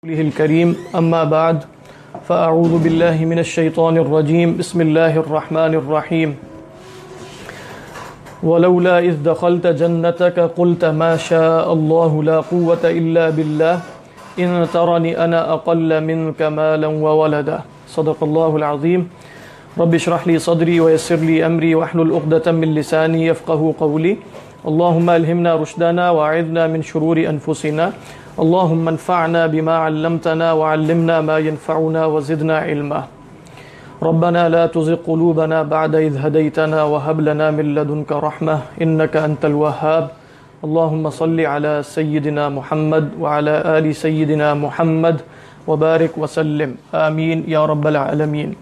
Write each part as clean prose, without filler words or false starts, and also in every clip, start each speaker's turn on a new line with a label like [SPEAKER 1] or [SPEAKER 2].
[SPEAKER 1] الكريم أما بعد فأعوذ بالله من الشيطان الرجيم بسم الله الرحمن الرحيم ولولا إذ دخلت جنتك قلت ما شاء الله لا قوة إلا بالله إن ترني أنا أقل منك مالا وولدا صدق الله العظيم رب اشرح لي صدري ويسر لي أمري واحلل عقدة من لساني يفقهوا قولي اللهم ألهمنا رشدنا وأعذنا من شرور أنفسنا اللهم انفعنا بما علمتنا وعلمنا ما ينفعنا وزدنا علما ربنا لا تزغ قلوبنا بعد إذ هديتنا وهب لنا من لدنك رحمة إنك أنت الوهاب اللهم صل على سيدنا محمد وعلى آل سيدنا محمد وبارك وسلم آمين يا رب العالمين۔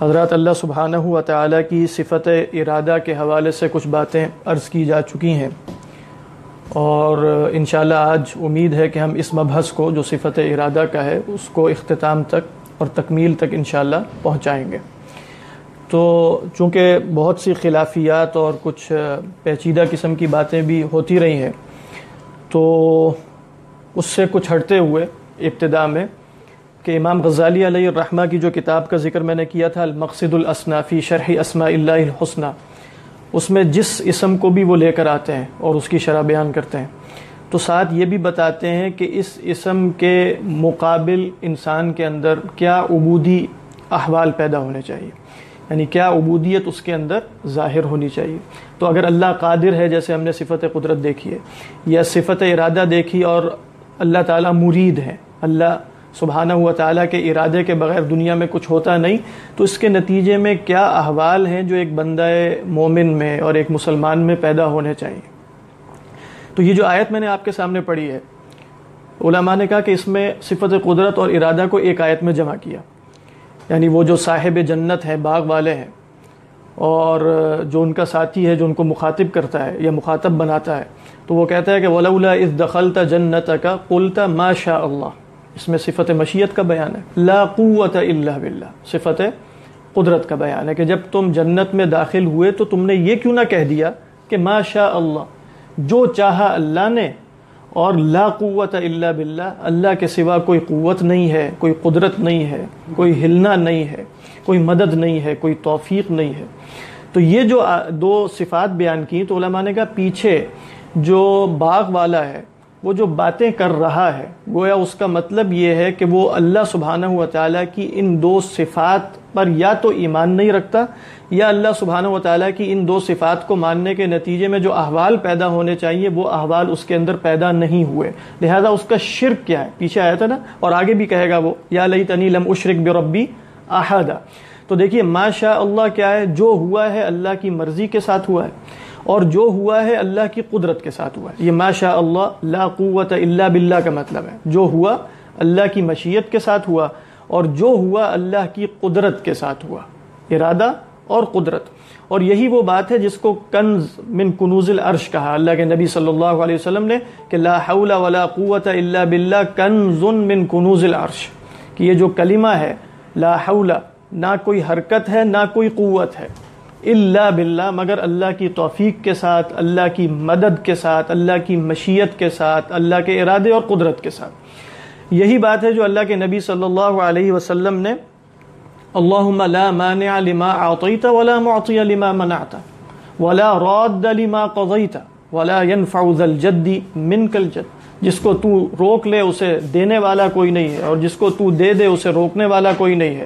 [SPEAKER 1] حضرات، اللہ سبحانہ و تعالیٰ کی صفت ارادہ کے حوالے سے کچھ باتیں عرض کی جا چکی ہیں، اور انشاءاللہ آج امید ہے کہ ہم اس مبحث کو جو صفت ارادہ کا ہے اس کو اختتام تک اور تکمیل تک انشاءاللہ پہنچائیں گے۔ تو چونکہ بہت سی خلافیات اور کچھ پیچیدہ قسم کی باتیں بھی ہوتی رہی ہیں، تو اس سے کچھ ہٹتے ہوئے ابتدا میں کہ امام غزالی علیہ الرحمہ کی جو کتاب کا ذکر میں نے کیا تھا المقصد الاسنی فی شرح اسماء اللہ الحسنی، اس میں جس اسم کو بھی وہ لے کر آتے ہیں اور اس کی شرح بیان کرتے ہیں، تو ساتھ یہ بھی بتاتے ہیں کہ اس اسم کے مقابل انسان کے اندر کیا عبودی احوال پیدا ہونے چاہیے، یعنی کیا عبودیت اس کے اندر ظاہر ہونی چاہیے۔ تو اگر اللہ قادر ہے، جیسے ہم نے صفت قدرت دیکھی ہے، یا صفت ارادہ دیکھی، اور اللہ تعالیٰ مرید ہے، اللہ سبحانہ و تعالیٰ کے ارادے کے بغیر دنیا میں کچھ ہوتا نہیں، تو اس کے نتیجے میں کیا احوال ہیں جو ایک بندہ مومن میں اور ایک مسلمان میں پیدا ہونے چاہیے۔ تو یہ جو آیت میں نے آپ کے سامنے پڑھی ہے، علماء نے کہا کہ اس میں صفت قدرت اور ارادہ کو ایک آیت میں جمع کیا، یعنی وہ جو صاحب جنت ہیں، باغ والے ہیں، اور جو ان کا ساتھی ہے، جو ان کو مخاطب کرتا ہے یا مخاطب بناتا ہے، تو وہ کہتا ہے کہ وَلَوْلَا إِذْ دَخَلْتَ جَنَّتَكَ قُلْتَ مَا شَاءَ اللَّهُ، اس میں صفت مشیت کا بیان ہے، لا قوت الا باللہ، صفت قدرت کا بیان ہے کہ جب تم جنت میں داخل ہوئے تو تم نے یہ کیوں نہ کہہ دیا کہ ما شاء اللہ، جو چاہا اللہ نے، اور لا قوت الا باللہ، اللہ کے سوا کوئی قوت نہیں ہے، کوئی قدرت نہیں ہے، کوئی ہلنا نہیں ہے، کوئی مدد نہیں ہے، کوئی توفیق نہیں ہے۔ تو یہ جو دو صفات بیان کی، تو علماء نے کہا پیچھے جو باغ والا ہے وہ جو باتیں کر رہا ہے، گویا اس کا مطلب یہ ہے کہ وہ اللہ سبحانہ و تعالیٰ کی ان دو صفات پر یا تو ایمان نہیں رکھتا، یا اللہ سبحانہ و تعالیٰ کی ان دو صفات کو ماننے کے نتیجے میں جو احوال پیدا ہونے چاہیے وہ احوال اس کے اندر پیدا نہیں ہوئے، لہذا اس کا شرک کیا ہے، پیچھے آیا تھا نا، اور آگے بھی کہے گا وہ یا لیتنی لم اشرک بربی احدا۔ تو دیکھیے ما شاء اللہ کیا ہے، جو ہوا ہے اللہ کی مرضی کے ساتھ ہوا ہے، اور جو ہوا ہے اللہ کی قدرت کے ساتھ ہوا ہے۔ یہ ما شاء اللہ لا قوت الا باللہ کا مطلب ہے، جو ہوا اللہ کی مشیت کے ساتھ ہوا، اور جو ہوا اللہ کی قدرت کے ساتھ ہوا، ارادہ اور قدرت۔ اور یہی وہ بات ہے جس کو کنز من کنوز العرش کہا اللہ کے نبی صلی اللہ علیہ وسلم نے، کہ لا حول ولا قوت الا باللہ کنز من کنوز العرش، کہ یہ جو کلمہ ہے لا حول، نہ کوئی حرکت ہے نہ کوئی قوت ہے، الا باللہ، مگر اللہ کی توفیق کے ساتھ، اللہ کی مدد کے ساتھ، اللہ کی مشیت کے ساتھ، اللہ کے ارادے اور قدرت کے ساتھ۔ یہی بات ہے جو اللہ کے نبی صلی اللہ علیہ وسلم نے اللہم لا مانع لما اعطیت ولا معطی لما منعت ولا راد لما قضیت ولا ينفع ذا الجد منک الجد، جس کو تو روک لے اسے دینے والا کوئی نہیں ہے، اور جس کو تو دے دے اسے روکنے والا کوئی نہیں ہے،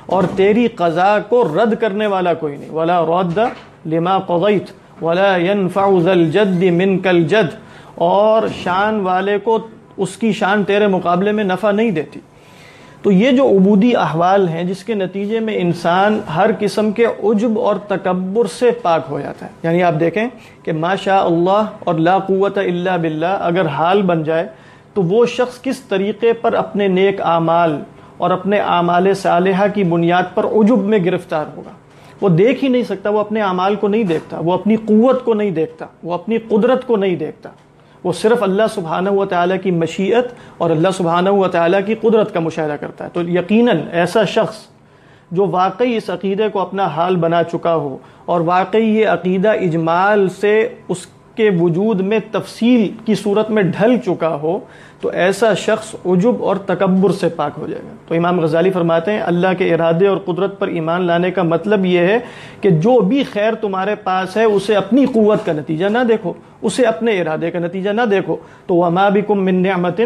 [SPEAKER 1] اور تیری قضا کو رد کرنے والا کوئی نہیں، ولا راد لما قضیت ولا ينفع ذا الجد منک الجد، اور شان والے کو اس کی شان تیرے مقابلے میں نفع نہیں دیتی۔ تو یہ جو عبودی احوال ہیں جس کے نتیجے میں انسان ہر قسم کے عجب اور تکبر سے پاک ہو جاتا ہے، یعنی آپ دیکھیں کہ ما شاء اللہ اور لا قوت الا باللہ اگر حال بن جائے تو وہ شخص کس طریقے پر اپنے نیک اعمال اور اپنے اعمال صالحہ کی بنیاد پر عجب میں گرفتار ہوگا۔ وہ دیکھ ہی نہیں سکتا، وہ اپنے اعمال کو نہیں دیکھتا، وہ اپنی قوت کو نہیں دیکھتا، وہ اپنی قدرت کو نہیں دیکھتا، وہ صرف اللہ سبحانہ و تعالیٰ کی مشیت اور اللہ سبحانہ و تعالیٰ کی قدرت کا مشاہدہ کرتا ہے۔ تو یقیناً ایسا شخص جو واقعی اس عقیدے کو اپنا حال بنا چکا ہو، اور واقعی یہ عقیدہ اجمال سے اس کے وجود میں تفصیل کی صورت میں ڈھل چکا ہو تو ایسا شخص عجب اور تکبر سے پاک ہو جائے گا۔ تو امام غزالی فرماتے ہیں اللہ کے ارادے اور قدرت پر ایمان لانے کا مطلب یہ ہے کہ جو بھی خیر تمہارے پاس ہے اسے اپنی قوت کا نتیجہ نہ دیکھو، اسے اپنے ارادے کا نتیجہ نہ دیکھو۔ تو وما بکم من نعمت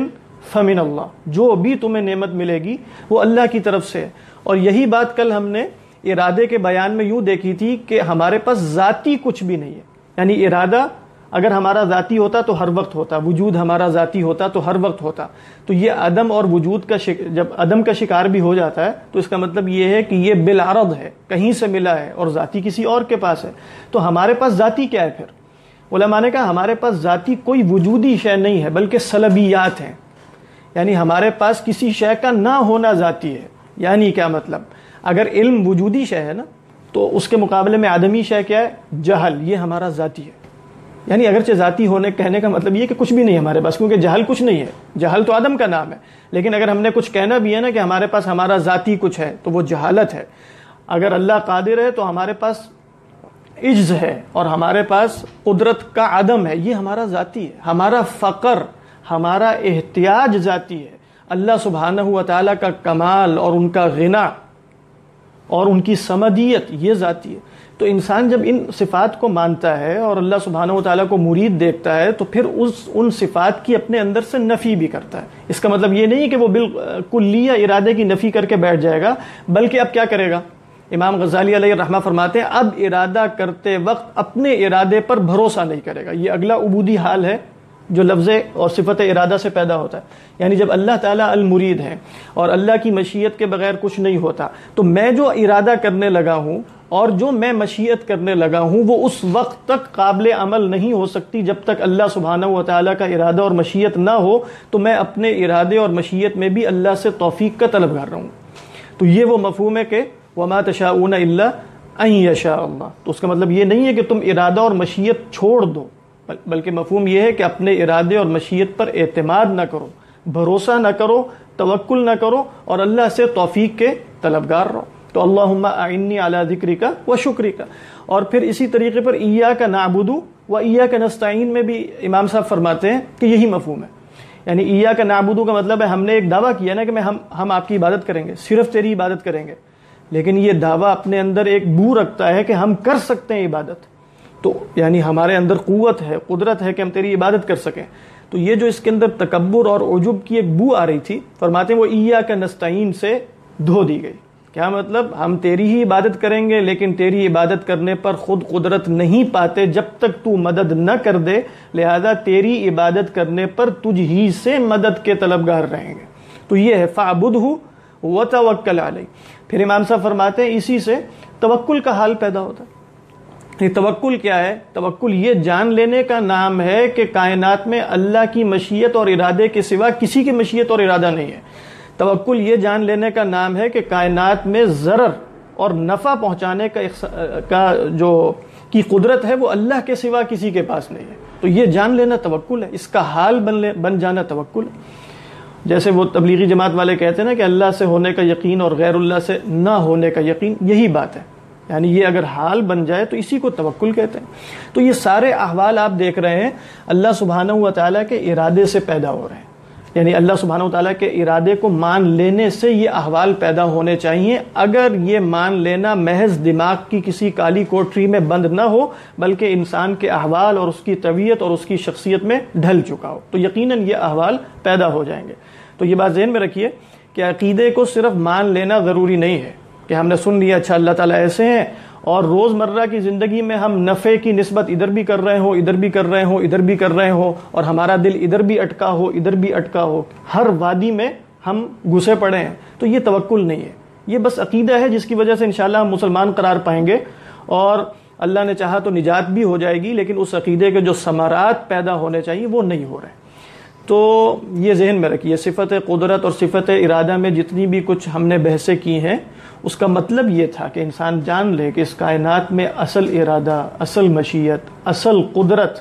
[SPEAKER 1] فمن اللہ، جو بھی تمہیں نعمت ملے گی وہ اللہ کی طرف سے ہے۔ اور یہی بات کل ہم نے ارادے کے بیان میں یوں دیکھی تھی کہ ہمارے پاس ذاتی کچھ بھی نہیں ہے، یعنی ارادہ اگر ہمارا ذاتی ہوتا تو ہر وقت ہوتا، وجود ہمارا ذاتی ہوتا تو ہر وقت ہوتا۔ تو یہ عدم اور وجود کا جب عدم کا شکار بھی ہو جاتا ہے تو اس کا مطلب یہ ہے کہ یہ بالعرض ہے، کہیں سے ملا ہے اور ذاتی کسی اور کے پاس ہے۔ تو ہمارے پاس ذاتی کیا ہے پھر؟ علماء نے کہا ہمارے پاس ذاتی کوئی وجودی شے نہیں ہے بلکہ سلبیات ہیں، یعنی ہمارے پاس کسی شے کا نہ ہونا ذاتی ہے۔ یعنی کیا مطلب؟ اگر علم وجودی شے ہے نا تو اس کے مقابلے میں آدمی شے کیا ہے؟ جہل، یہ ہمارا ذاتی ہے۔ یعنی اگرچہ ذاتی ہونے کہنے کا مطلب یہ کہ کچھ بھی نہیں ہمارے پاس، کیونکہ جہل کچھ نہیں ہے، جہل تو عدم کا نام ہے۔ لیکن اگر ہم نے کچھ کہنا بھی ہے نا کہ ہمارے پاس ہمارا ذاتی کچھ ہے تو وہ جہالت ہے۔ اگر اللہ قادر ہے تو ہمارے پاس عجز ہے اور ہمارے پاس قدرت کا عدم ہے، یہ ہمارا ذاتی ہے۔ ہمارا فقر، ہمارا احتیاج ذاتی ہے۔ اللہ سبحانہ و تعالیٰ کا کمال اور ان کا غنا اور ان کی سمدیت یہ ذاتی ہے۔ تو انسان جب ان صفات کو مانتا ہے اور اللہ سبحانہ و تعالیٰ کو مرید دیکھتا ہے تو پھر ان صفات کی اپنے اندر سے نفی بھی کرتا ہے۔ اس کا مطلب یہ نہیں کہ وہ بالکلیہ ارادے کی نفی کر کے بیٹھ جائے گا، بلکہ اب کیا کرے گا؟ امام غزالی علیہ الرحمہ فرماتے ہیں اب ارادہ کرتے وقت اپنے ارادے پر بھروسہ نہیں کرے گا۔ یہ اگلا عبودی حال ہے جو لفظ اور صفت ارادہ سے پیدا ہوتا ہے۔ یعنی جب اللہ تعالیٰ المرید ہے اور اللہ کی مشیت کے بغیر کچھ نہیں ہوتا، تو میں جو ارادہ کرنے لگا ہوں اور جو میں مشیت کرنے لگا ہوں وہ اس وقت تک قابل عمل نہیں ہو سکتی جب تک اللہ سبحانہ و تعالیٰ کا ارادہ اور مشیت نہ ہو۔ تو میں اپنے ارادے اور مشیت میں بھی اللہ سے توفیق کا طلبگار رہوں۔ تو یہ وہ مفہوم ہے کہ وما تشاءون الا ان یشاء اللہ۔ تو اس کا مطلب یہ نہیں ہے کہ تم ارادہ اور مشیت چھوڑ دو، بلکہ مفہوم یہ ہے کہ اپنے ارادے اور مشیت پر اعتماد نہ کرو، بھروسہ نہ کرو، توکل نہ کرو اور اللہ سے توفیق کے طلبگار رہو۔ تو اللہم اعنی علی ذکرک و شکرک۔ اور پھر اسی طریقے پر ایاک نعبد و ایاک نستعین میں بھی امام صاحب فرماتے ہیں کہ یہی مفہوم ہے۔ یعنی ایاک نعبد کا مطلب ہے ہم نے ایک دعویٰ کیا نا کہ ہم آپ کی عبادت کریں گے، صرف تیری عبادت کریں گے، لیکن یہ دعویٰ اپنے اندر ایک بو رکھتا ہے کہ ہم کر سکتے ہیں عبادت۔ تو یعنی ہمارے اندر قوت ہے، قدرت ہے کہ ہم تیری عبادت کر سکیں۔ تو یہ جو اس کے اندر تکبر اور عجب کی ایک بو آ رہی تھی، فرماتے ہیں وہ ایاک نستعین سے دھو دی گئی۔ کیا مطلب؟ ہم تیری ہی عبادت کریں گے لیکن تیری عبادت کرنے پر خود قدرت نہیں پاتے جب تک تو مدد نہ کر دے، لہذا تیری عبادت کرنے پر تجھ ہی سے مدد کے طلبگار رہیں گے۔ تو یہ ہے فاعبدہ وتوکل علیہ۔ پھر امام صاحب فرماتے ہیں اسی سے توکل کا حال پیدا ہوتا ہے۔ توکل کیا ہے؟ توکل یہ جان لینے کا نام ہے کہ کائنات میں اللہ کی مشیت اور ارادے کے سوا کسی کی مشیت اور ارادہ نہیں ہے۔ توکل یہ جان لینے کا نام ہے کہ کائنات میں ضرر اور نفع پہنچانے کی قدرت ہے وہ اللہ کے سوا کسی کے پاس نہیں ہے۔ تو یہ جان لینا توکل ہے، اس کا حال بن جانا توکل ہے۔ جیسے وہ تبلیغی جماعت والے کہتے ہیں نا کہ اللہ سے ہونے کا یقین اور غیر اللہ سے نہ ہونے کا یقین، یہی بات ہے۔ یعنی یہ اگر حال بن جائے تو اسی کو توکل کہتے ہیں۔ تو یہ سارے احوال آپ دیکھ رہے ہیں اللہ سبحانہ و تعالیٰ کے ارادے سے پیدا ہو رہے ہیں۔ یعنی اللہ سبحانہ و تعالیٰ کے ارادے کو مان لینے سے یہ احوال پیدا ہونے چاہیے۔ اگر یہ مان لینا محض دماغ کی کسی کالی کوٹری میں بند نہ ہو بلکہ انسان کے احوال اور اس کی طبیعت اور اس کی شخصیت میں ڈھل چکا ہو تو یقیناً یہ احوال پیدا ہو جائیں گے۔ تو یہ بات ذہن میں رکھیے کہ عقیدے کو صرف مان لینا ضروری نہیں ہے کہ ہم نے سن لیا اچھا اللہ تعالیٰ ایسے ہیں اور روزمرہ کی زندگی میں ہم نفع کی نسبت ادھر بھی کر رہے ہوں، ادھر بھی کر رہے ہوں، ادھر بھی کر رہے ہوں اور ہمارا دل ادھر بھی اٹکا ہو، ادھر بھی اٹکا ہو، ہر وادی میں ہم گھسے پڑے ہیں۔ تو یہ توکل نہیں ہے، یہ بس عقیدہ ہے جس کی وجہ سے انشاءاللہ ہم مسلمان قرار پائیں گے اور اللہ نے چاہا تو نجات بھی ہو جائے گی، لیکن اس عقیدے کے جو ثمرات پیدا ہونے چاہیے وہ نہیں ہو رہے۔ تو یہ ذہن میں رکھیے صفت قدرت اور صفت ارادہ میں جتنی بھی کچھ ہم نے بحثیں کی ہیں اس کا مطلب یہ تھا کہ انسان جان لے کہ اس کائنات میں اصل ارادہ، اصل مشیت، اصل قدرت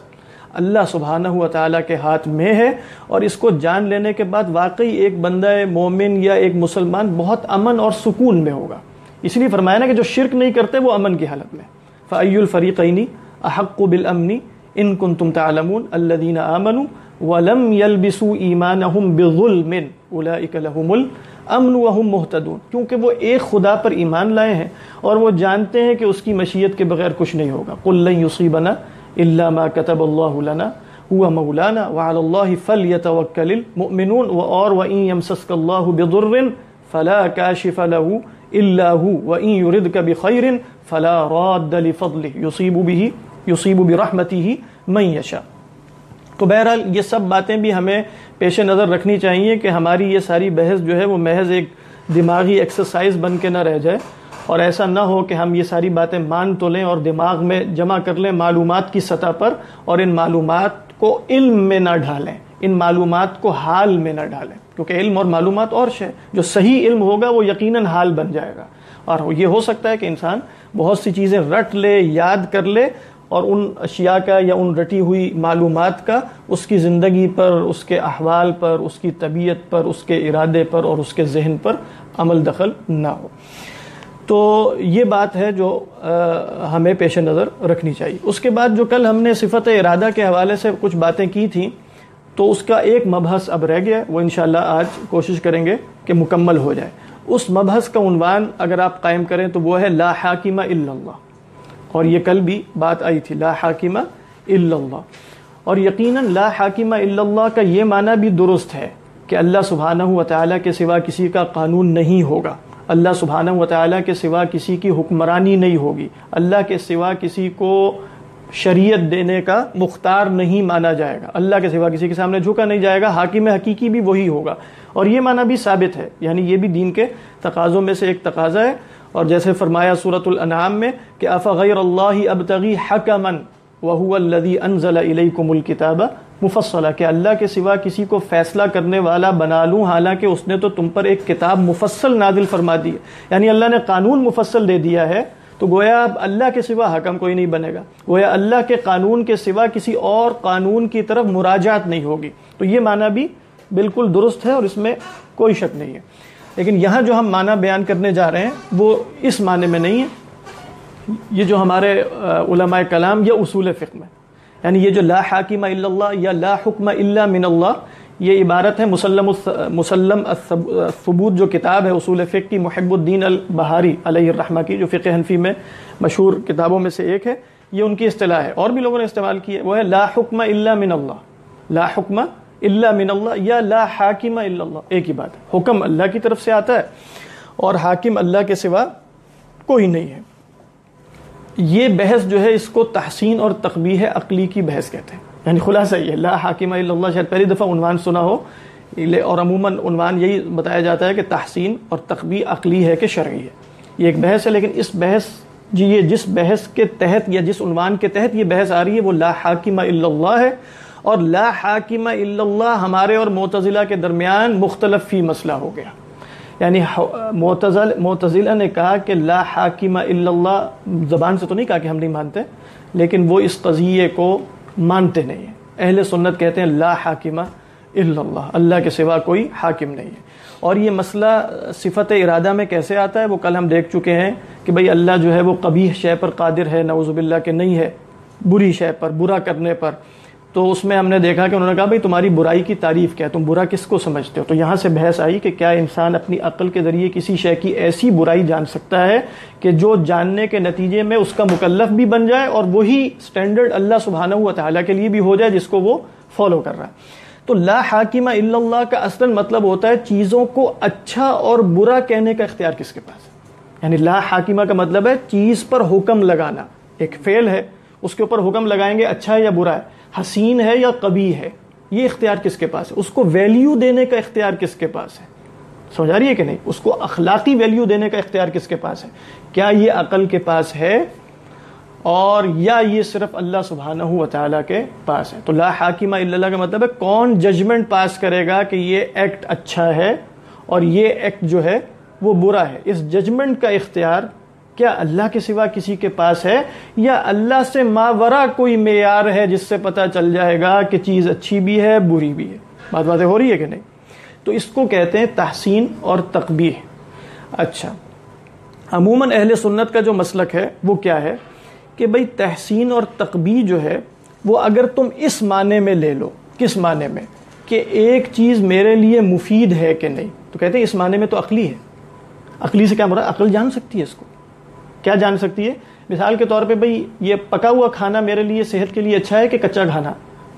[SPEAKER 1] اللہ سبحانہ و تعالیٰ کے ہاتھ میں ہے، اور اس کو جان لینے کے بعد واقعی ایک بندہ مومن یا ایک مسلمان بہت امن اور سکون میں ہوگا۔ اس لیے فرمایا نا کہ جو شرک نہیں کرتے وہ امن کی حالت میں۔ فَأَيُّ الْفَرِيقَيْنِ أَحَقُّ بِالْأَمْنِ ان کنتم تعلمون الذین آمنوا ولم یلبسوا ایمانہم بظلم اولئک لہم الامن وہم مہتدون، کیونکہ وہ ایک خدا پر ایمان لائے ہیں اور وہ جانتے ہیں کہ اس کی مشیت کے بغیر کچھ نہیں ہوگا. قل لن یصیبنا الا ما كتب اللہ لنا هو مولانا وعلى الله فليتوكل المؤمنون، اور وإن يمسسك الله بضر فلا كاشف له إلا هو وإن يردك بخير فلا راد لفضله يصيب برحمته من يشاء. تو بہرحال یہ سب باتیں بھی ہمیں پیش نظر رکھنی چاہیے کہ ہماری یہ ساری بحث جو ہے وہ محض ایک دماغی ایکسرسائز بن کے نہ رہ جائے، اور ایسا نہ ہو کہ ہم یہ ساری باتیں مان تو لیں اور دماغ میں جمع کر لیں معلومات کی سطح پر، اور ان معلومات کو علم میں نہ ڈھالیں، ان معلومات کو حال میں نہ ڈالیں، کیونکہ علم اور معلومات اور شے، جو صحیح علم ہوگا وہ یقیناً حال بن جائے گا. اور یہ ہو سکتا ہے کہ انسان بہت سی چیزیں رٹ لے، یاد کر لے، اور ان اشیاء کا یا ان رٹی ہوئی معلومات کا اس کی زندگی پر، اس کے احوال پر، اس کی طبیعت پر، اس کے ارادے پر اور اس کے ذہن پر عمل دخل نہ ہو. تو یہ بات ہے جو ہمیں پیش نظر رکھنی چاہیے. اس کے بعد جو کل ہم نے صفت ارادہ کے حوالے سے کچھ باتیں کی تھیں، تو اس کا ایک مبحث اب رہ گیا، وہ انشاءاللہ آج کوشش کریں گے کہ مکمل ہو جائے. اس مبحث کا عنوان اگر آپ قائم کریں تو وہ ہے لا حاکم الا اللہ، اور یہ کل بھی بات آئی تھی لا حاکم الا اللہ. اور یقیناً لا حاکم الا اللہ کا یہ معنی بھی درست ہے کہ اللہ سبحانہ و تعالیٰ کے سوا کسی کا قانون نہیں ہوگا، اللہ سبحانہ و تعالیٰ کے سوا کسی کی حکمرانی نہیں ہوگی، اللہ کے سوا کسی کو شریعت دینے کا مختار نہیں مانا جائے گا، اللہ کے سوا کسی کے سامنے جھکا نہیں جائے گا، حاکم حقیقی بھی وہی ہوگا. اور یہ معنی بھی ثابت ہے، یعنی یہ بھی دین کے تقاضوں میں سے ایک تقاضا ہے. اور جیسے فرمایا سورۃ الانعام میں کہ افغیر اللہ ابتغی حکما وہو الذی انزل الیکم الکتاب مفصلا، کہ اللہ کے سوا کسی کو فیصلہ کرنے والا بنا لوں، حالانکہ اس نے تو تم پر ایک کتاب مفصل نازل فرما دی ہے. یعنی اللہ نے قانون مفصل دے دیا ہے، تو گویا اب اللہ کے سوا حکم کوئی نہیں بنے گا، گویا اللہ کے قانون کے سوا کسی اور قانون کی طرف مراجعت نہیں ہوگی. تو یہ معنی بھی بالکل درست ہے اور اس میں کوئی شک نہیں ہے. لیکن یہاں جو ہم معنی بیان کرنے جا رہے ہیں وہ اس معنی میں نہیں ہے. یہ جو ہمارے علماء کلام یا اصول فقہ میں، یعنی یہ جو لا حاکم الا اللہ یا لا حکم الا من اللہ، یہ عبارت ہے مسلم الثبوت جو کتاب ہے اصول فقہ کی، محب الدین البہاری علیہ الرحمہ کی، جو فقہ حنفی میں مشہور کتابوں میں سے ایک ہے. یہ ان کی اصطلاح ہے، اور بھی لوگوں نے استعمال کی ہے. وہ ہے لا حکم الا من اللہ، لا حکم الا من اللہ یا لا حاکم الا اللہ، ایک ہی بات ہے. حکم اللہ کی طرف سے آتا ہے اور حاکم اللہ کے سوا کوئی نہیں ہے. یہ بحث جو ہے اس کو تحسین اور تقبیح عقلی کی بحث کہتے ہیں. یعنی خلاصہ یہ لا حاکم الا اللہ، شاید پہلی دفعہ عنوان سنا ہو، اور عموماً عنوان یہی بتایا جاتا ہے کہ تحسین اور تقبیح عقلی ہے کہ شرعی ہے. یہ ایک بحث ہے، لیکن اس بحث یہ جس بحث کے تحت یا جس عنوان کے تحت یہ بحث آ رہی ہے وہ لا حاکم الا اللہ ہے. اور لا حاکم الا اللہ ہمارے اور معتزلہ کے درمیان مختلف فی مسئلہ ہو گیا. یعنی معتزلہ نے کہا کہ لا حاکم الا اللہ، زبان سے تو نہیں کہا کہ ہم نہیں مانتے، لیکن وہ اس قضیے کو مانتے نہیں ہیں. اہل سنت کہتے ہیں لا حاکم الا اللہ، اللہ کے سوا کوئی حاکم نہیں ہے. اور یہ مسئلہ صفت ارادہ میں کیسے آتا ہے وہ کل ہم دیکھ چکے ہیں کہ بھئی اللہ جو ہے وہ قبیح شے پر قادر ہے، نعوذ باللہ کہ نہیں ہے، بری شے پر، برا کرنے پر. تو اس میں ہم نے دیکھا کہ انہوں نے کہا بھئی تمہاری برائی کی تعریف کیا ہے، تم برا کس کو سمجھتے ہو. تو یہاں سے بحث آئی کہ کیا انسان اپنی عقل کے ذریعے کسی شے کی ایسی برائی جان سکتا ہے کہ جو جاننے کے نتیجے میں اس کا مکلف بھی بن جائے اور وہی سٹینڈرڈ اللہ سبحانہ و تعالیٰ کے لیے بھی ہو جائے جس کو وہ فالو کر رہا ہے. تو لا حاکم الا اللہ کا اصلاً مطلب ہوتا ہے چیزوں کو اچھا اور برا کہنے کا اختیار کس کے پاس ہے. یعنی لا حاکمہ کا مطلب ہے چیز پر حکم لگانا. ایک فعل ہے، اس کے اوپر حکم لگائیں گے اچھا ہے یا برا ہے، حسین ہے یا قبیح ہے، یہ اختیار کس کے پاس ہے. اس کو ویلیو دینے کا اختیار کس کے پاس ہے، سمجھ آ رہی ہے کہ نہیں. اس کو اخلاقی ویلیو دینے کا اختیار کس کے پاس ہے. کیا یہ عقل کے پاس ہے اور یا یہ صرف اللہ سبحانہ و تعالیٰ کے پاس ہے. تو لا حاکمہ الا اللہ کا مطلب ہے کون ججمنٹ پاس کرے گا کہ یہ ایکٹ اچھا ہے اور یہ ایکٹ جو ہے وہ برا ہے. اس ججمنٹ کا اختیار کیا اللہ کے سوا کسی کے پاس ہے یا اللہ سے ماورا کوئی معیار ہے جس سے پتہ چل جائے گا کہ چیز اچھی بھی ہے بری بھی ہے. باتیں ہو رہی ہے کہ نہیں. تو اس کو کہتے ہیں تحسین اور تقبیح. اچھا، عموماً اہل سنت کا جو مسلک ہے وہ کیا ہے کہ بھئی تحسین اور تقبیح جو ہے وہ اگر تم اس معنی میں لے لو، کس معنی میں کہ ایک چیز میرے لیے مفید ہے کہ نہیں، تو کہتے ہیں اس معنی میں تو عقلی ہے۔ عقلی سے کیا مراد؟ عقل جان سکتی ہے اس کو۔ کیا جان سکتی ہے؟ مثال کے طور پہ بھئی یہ پکا ہوا کھانا میرے لیے صحت کے لیے اچھا ہے کہ کچا کھانا،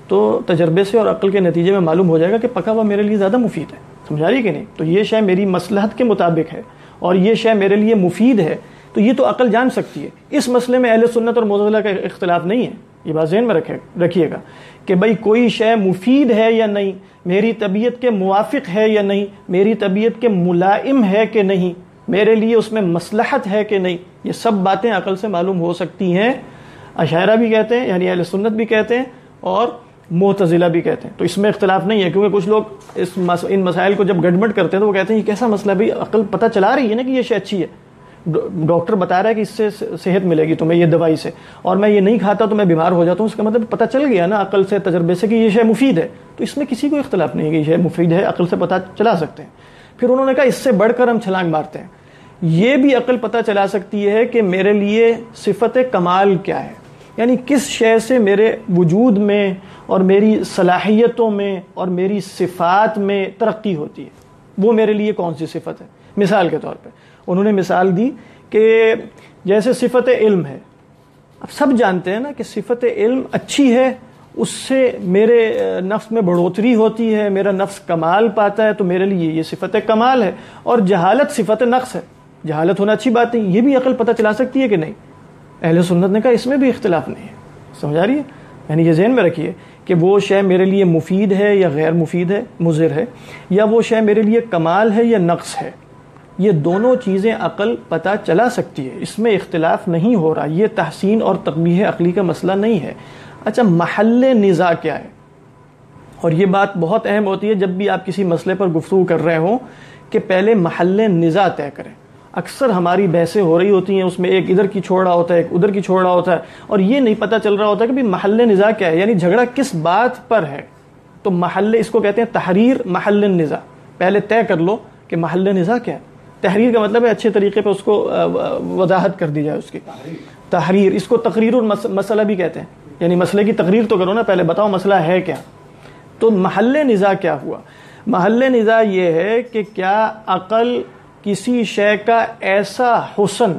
[SPEAKER 1] تو تجربے سے اور عقل کے نتیجے میں معلوم ہو جائے گا کہ پکا ہوا میرے لیے زیادہ مفید ہے، سمجھا رہی کہ نہیں؟ تو یہ شے میری مصلحت کے مطابق ہے اور یہ شے میرے لیے مفید ہے، تو یہ تو عقل جان سکتی ہے۔ اس مسئلے میں اہل سنت اور معتزلہ کا اختلاف نہیں ہے، یہ بات ذہن میں رکھیے گا کہ بھئی کوئی شے مفید ہے یا نہیں، میری طبیعت کے موافق ہے یا نہیں، میری طبیعت کے ملائم ہے کہ نہیں، میرے لیے اس میں مصلحت ہے کہ نہیں، یہ سب باتیں عقل سے معلوم ہو سکتی ہیں۔ اشاعرہ بھی کہتے ہیں، یعنی اہل سنت بھی کہتے ہیں، اور معتزلہ بھی کہتے ہیں، تو اس میں اختلاف نہیں ہے، کیونکہ کچھ لوگ ان مسائل کو جب گڑبڑ کرتے ہیں تو وہ کہتے ہیں یہ کیسا مسئلہ ہے بھائی، عقل پتہ چلا رہی ہے نا کہ یہ شے اچھی ہے، ڈاکٹر بتا رہا ہے کہ اس سے صحت ملے گی تمہیں یہ دوائی سے، اور میں یہ نہیں کھاتا تو میں بیمار ہو جاتا ہوں، اس کا مطلب پتہ چل گیا نا عقل سے، تجربے سے کہ یہ شے مفید ہے، تو اس میں کسی کو اختلاف نہیں ہے کہ یہ شے مفید ہے، عقل سے پتہ چلا سکتے ہیں۔ پھر انہوں نے کہا اس سے بڑھ کر ہم چھلانگ مارتے ہیں، یہ بھی عقل پتہ چلا سکتی ہے کہ میرے لیے صفت کمال کیا ہے، یعنی کس شے سے میرے وجود میں اور میری صلاحیتوں میں اور میری صفات میں ترقی ہوتی ہے، وہ میرے لیے کون سی صفت ہے۔ مثال کے طور پہ انہوں نے مثال دی کہ جیسے صفت علم ہے، اب سب جانتے ہیں نا کہ صفت علم اچھی ہے، اس سے میرے نفس میں بڑھوتری ہوتی ہے، میرا نفس کمال پاتا ہے، تو میرے لیے یہ صفت کمال ہے، اور جہالت صفت نقص ہے، جہالت ہونا اچھی بات نہیں، یہ بھی عقل پتہ چلا سکتی ہے کہ نہیں؟ اہل سنت نے کہا اس میں بھی اختلاف نہیں ہے، سمجھا رہی ہے؟ یعنی یہ ذہن میں رکھیے کہ وہ شے میرے لیے مفید ہے یا غیر مفید ہے، مضر ہے، یا وہ شے میرے لیے کمال ہے یا نقص ہے، یہ دونوں چیزیں عقل پتہ چلا سکتی ہے، اس میں اختلاف نہیں ہو رہا، یہ تحسین اور تقبیح عقلی کا مسئلہ نہیں ہے۔ اچھا، محل نزاع کیا ہے؟ اور یہ بات بہت اہم ہوتی ہے جب بھی آپ کسی مسئلے پر گفتگو کر رہے ہوں کہ پہلے محل نزاع طے کریں۔ اکثر ہماری بحثیں ہو رہی ہوتی ہیں، اس میں ایک ادھر کی چھوڑ رہا ہوتا ہے، ایک ادھر کی چھوڑ رہا ہوتا ہے، اور یہ نہیں پتہ چل رہا ہوتا کہ بھی محل نزاع کیا ہے، یعنی جھگڑا کس بات پر ہے۔ تو محل، اس کو کہتے ہیں تحریر محل نزاع، پہلے طے کر لو کہ محل نزاع کیا ہے۔ تحریر کا مطلب ہے اچھے طریقے پہ اس کو وضاحت کر دی جائے، اس کی تحریر، اس کو تقریر المسئلہ بھی کہتے ہیں، یعنی مسئلے کی تقریر تو کرو نا، پہلے بتاؤ مسئلہ ہے کیا۔ تو محل نزاع کیا ہوا؟ محل نزاع یہ ہے کہ کیا عقل کسی شے کا ایسا حسن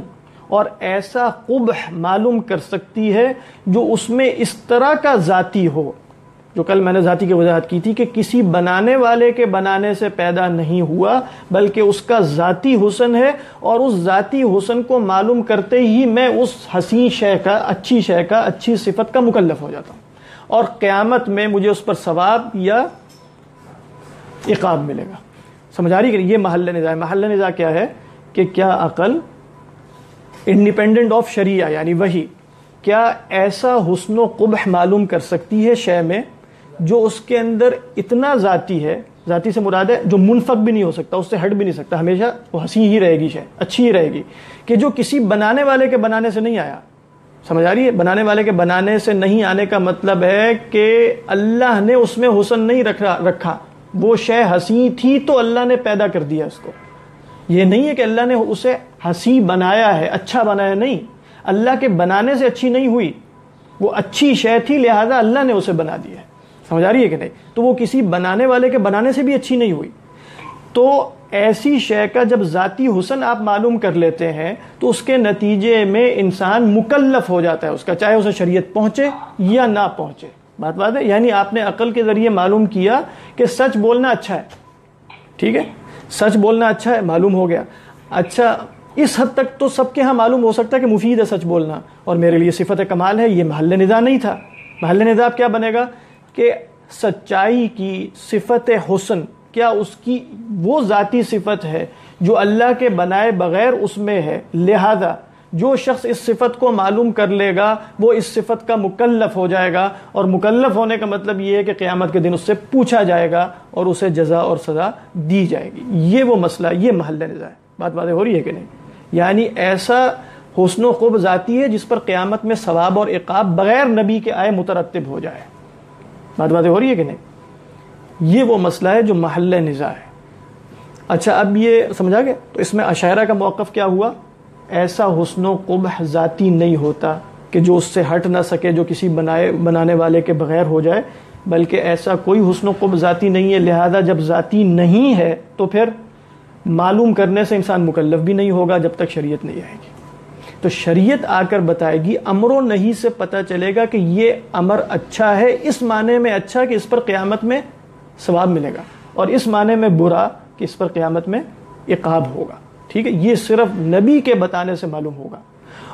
[SPEAKER 1] اور ایسا قبح معلوم کر سکتی ہے جو اس میں اس طرح کا ذاتی ہو، جو کل میں نے ذاتی کی وضاحت کی تھی کہ کسی بنانے والے کے بنانے سے پیدا نہیں ہوا، بلکہ اس کا ذاتی حسن ہے، اور اس ذاتی حسن کو معلوم کرتے ہی میں اس حسین شے کا، اچھی شے کا، اچھی صفت کا مکلف ہو جاتا ہوں، اور قیامت میں مجھے اس پر ثواب یا عقاب ملے گا۔ سمجھا رہی کہ یہ محل نزاع ہے۔ محل نزاع کیا ہے کہ کیا عقل انڈیپینڈنٹ آف شریعہ یعنی وحی، کیا ایسا حسن و قبح معلوم کر سکتی ہے شے میں جو اس کے اندر اتنا ذاتی ہے، ذاتی سے مراد ہے جو منفک بھی نہیں ہو سکتا، اس سے ہٹ بھی نہیں سکتا، ہمیشہ وہ حسین ہی رہے گی، شے اچھی ہی رہے گی، کہ جو کسی بنانے والے کے بنانے سے نہیں آیا۔ سمجھ آ رہی ہے؟ بنانے والے کے بنانے سے نہیں آنے کا مطلب ہے کہ اللہ نے اس میں حسن نہیں رکھا، وہ شے حسین تھی تو اللہ نے پیدا کر دیا اس کو۔ یہ نہیں ہے کہ اللہ نے اسے حسین بنایا ہے، اچھا بنایا، نہیں، اللہ کے بنانے سے اچھی نہیں ہوئی، وہ اچھی شے تھی لہذا اللہ نے اسے بنا دیا ہے۔ سمجھ آ رہی ہے کہ نہیں؟ تو وہ کسی بنانے والے کے بنانے سے بھی اچھی نہیں ہوئی۔ تو ایسی شے کا جب ذاتی حسن آپ معلوم کر لیتے ہیں تو اس کے نتیجے میں انسان مکلف ہو جاتا ہے اس کا، چاہے اسے شریعت پہنچے یا نہ پہنچے۔ بات ہے، یعنی آپ نے عقل کے ذریعے معلوم کیا کہ سچ بولنا اچھا ہے، ٹھیک ہے، سچ بولنا اچھا ہے، معلوم ہو گیا۔ اچھا، اس حد تک تو سب کے ہاں معلوم ہو سکتا ہے کہ مفید ہے سچ بولنا، اور میرے لیے صفت کمال ہے، یہ محل نزاع نہیں تھا۔ محل نزاع کیا بنے گا کہ سچائی کی صفت حسن، کیا اس کی وہ ذاتی صفت ہے جو اللہ کے بنائے بغیر اس میں ہے، لہذا جو شخص اس صفت کو معلوم کر لے گا وہ اس صفت کا مکلف ہو جائے گا، اور مکلف ہونے کا مطلب یہ ہے کہ قیامت کے دن اس سے پوچھا جائے گا اور اسے جزا اور سزا دی جائے گی۔ یہ وہ مسئلہ، یہ محل نزاع ہے۔ بات ہو رہی ہے کہ نہیں؟ یعنی ایسا حسن و خوب ذاتی ہے جس پر قیامت میں ثواب اور عقاب بغیر نبی کے آئے مترتب ہو جائے۔ بات ہو رہی ہے کہ نہیں؟ یہ وہ مسئلہ ہے جو محل نزاع ہے۔ اچھا، اب یہ سمجھا گیا؟ تو اس میں اشاعرہ کا موقف کیا ہوا؟ ایسا حسن و قبح ذاتی نہیں ہوتا، کہ جو اس سے ہٹ نہ سکے، جو کسی بنانے والے کے بغیر ہو جائے، بلکہ ایسا کوئی حسن و قبح ذاتی نہیں ہے. لہذا جب ذاتی نہیں ہے تو پھر معلوم کرنے سے انسان مکلف بھی نہیں ہوگا جب تک شریعت نہیں آئے گی. تو شریعت آ کر بتائے گی، امر و نہیں سے پتہ چلے گا کہ یہ امر اچھا ہے، اس معنی میں اچھا کہ اس پر قیامت میں ثواب ملے گا، اور اس معنی میں برا کہ اس پر قیامت میں عقاب ہوگا. ٹھیک ہے، یہ صرف نبی کے بتانے سے معلوم ہوگا.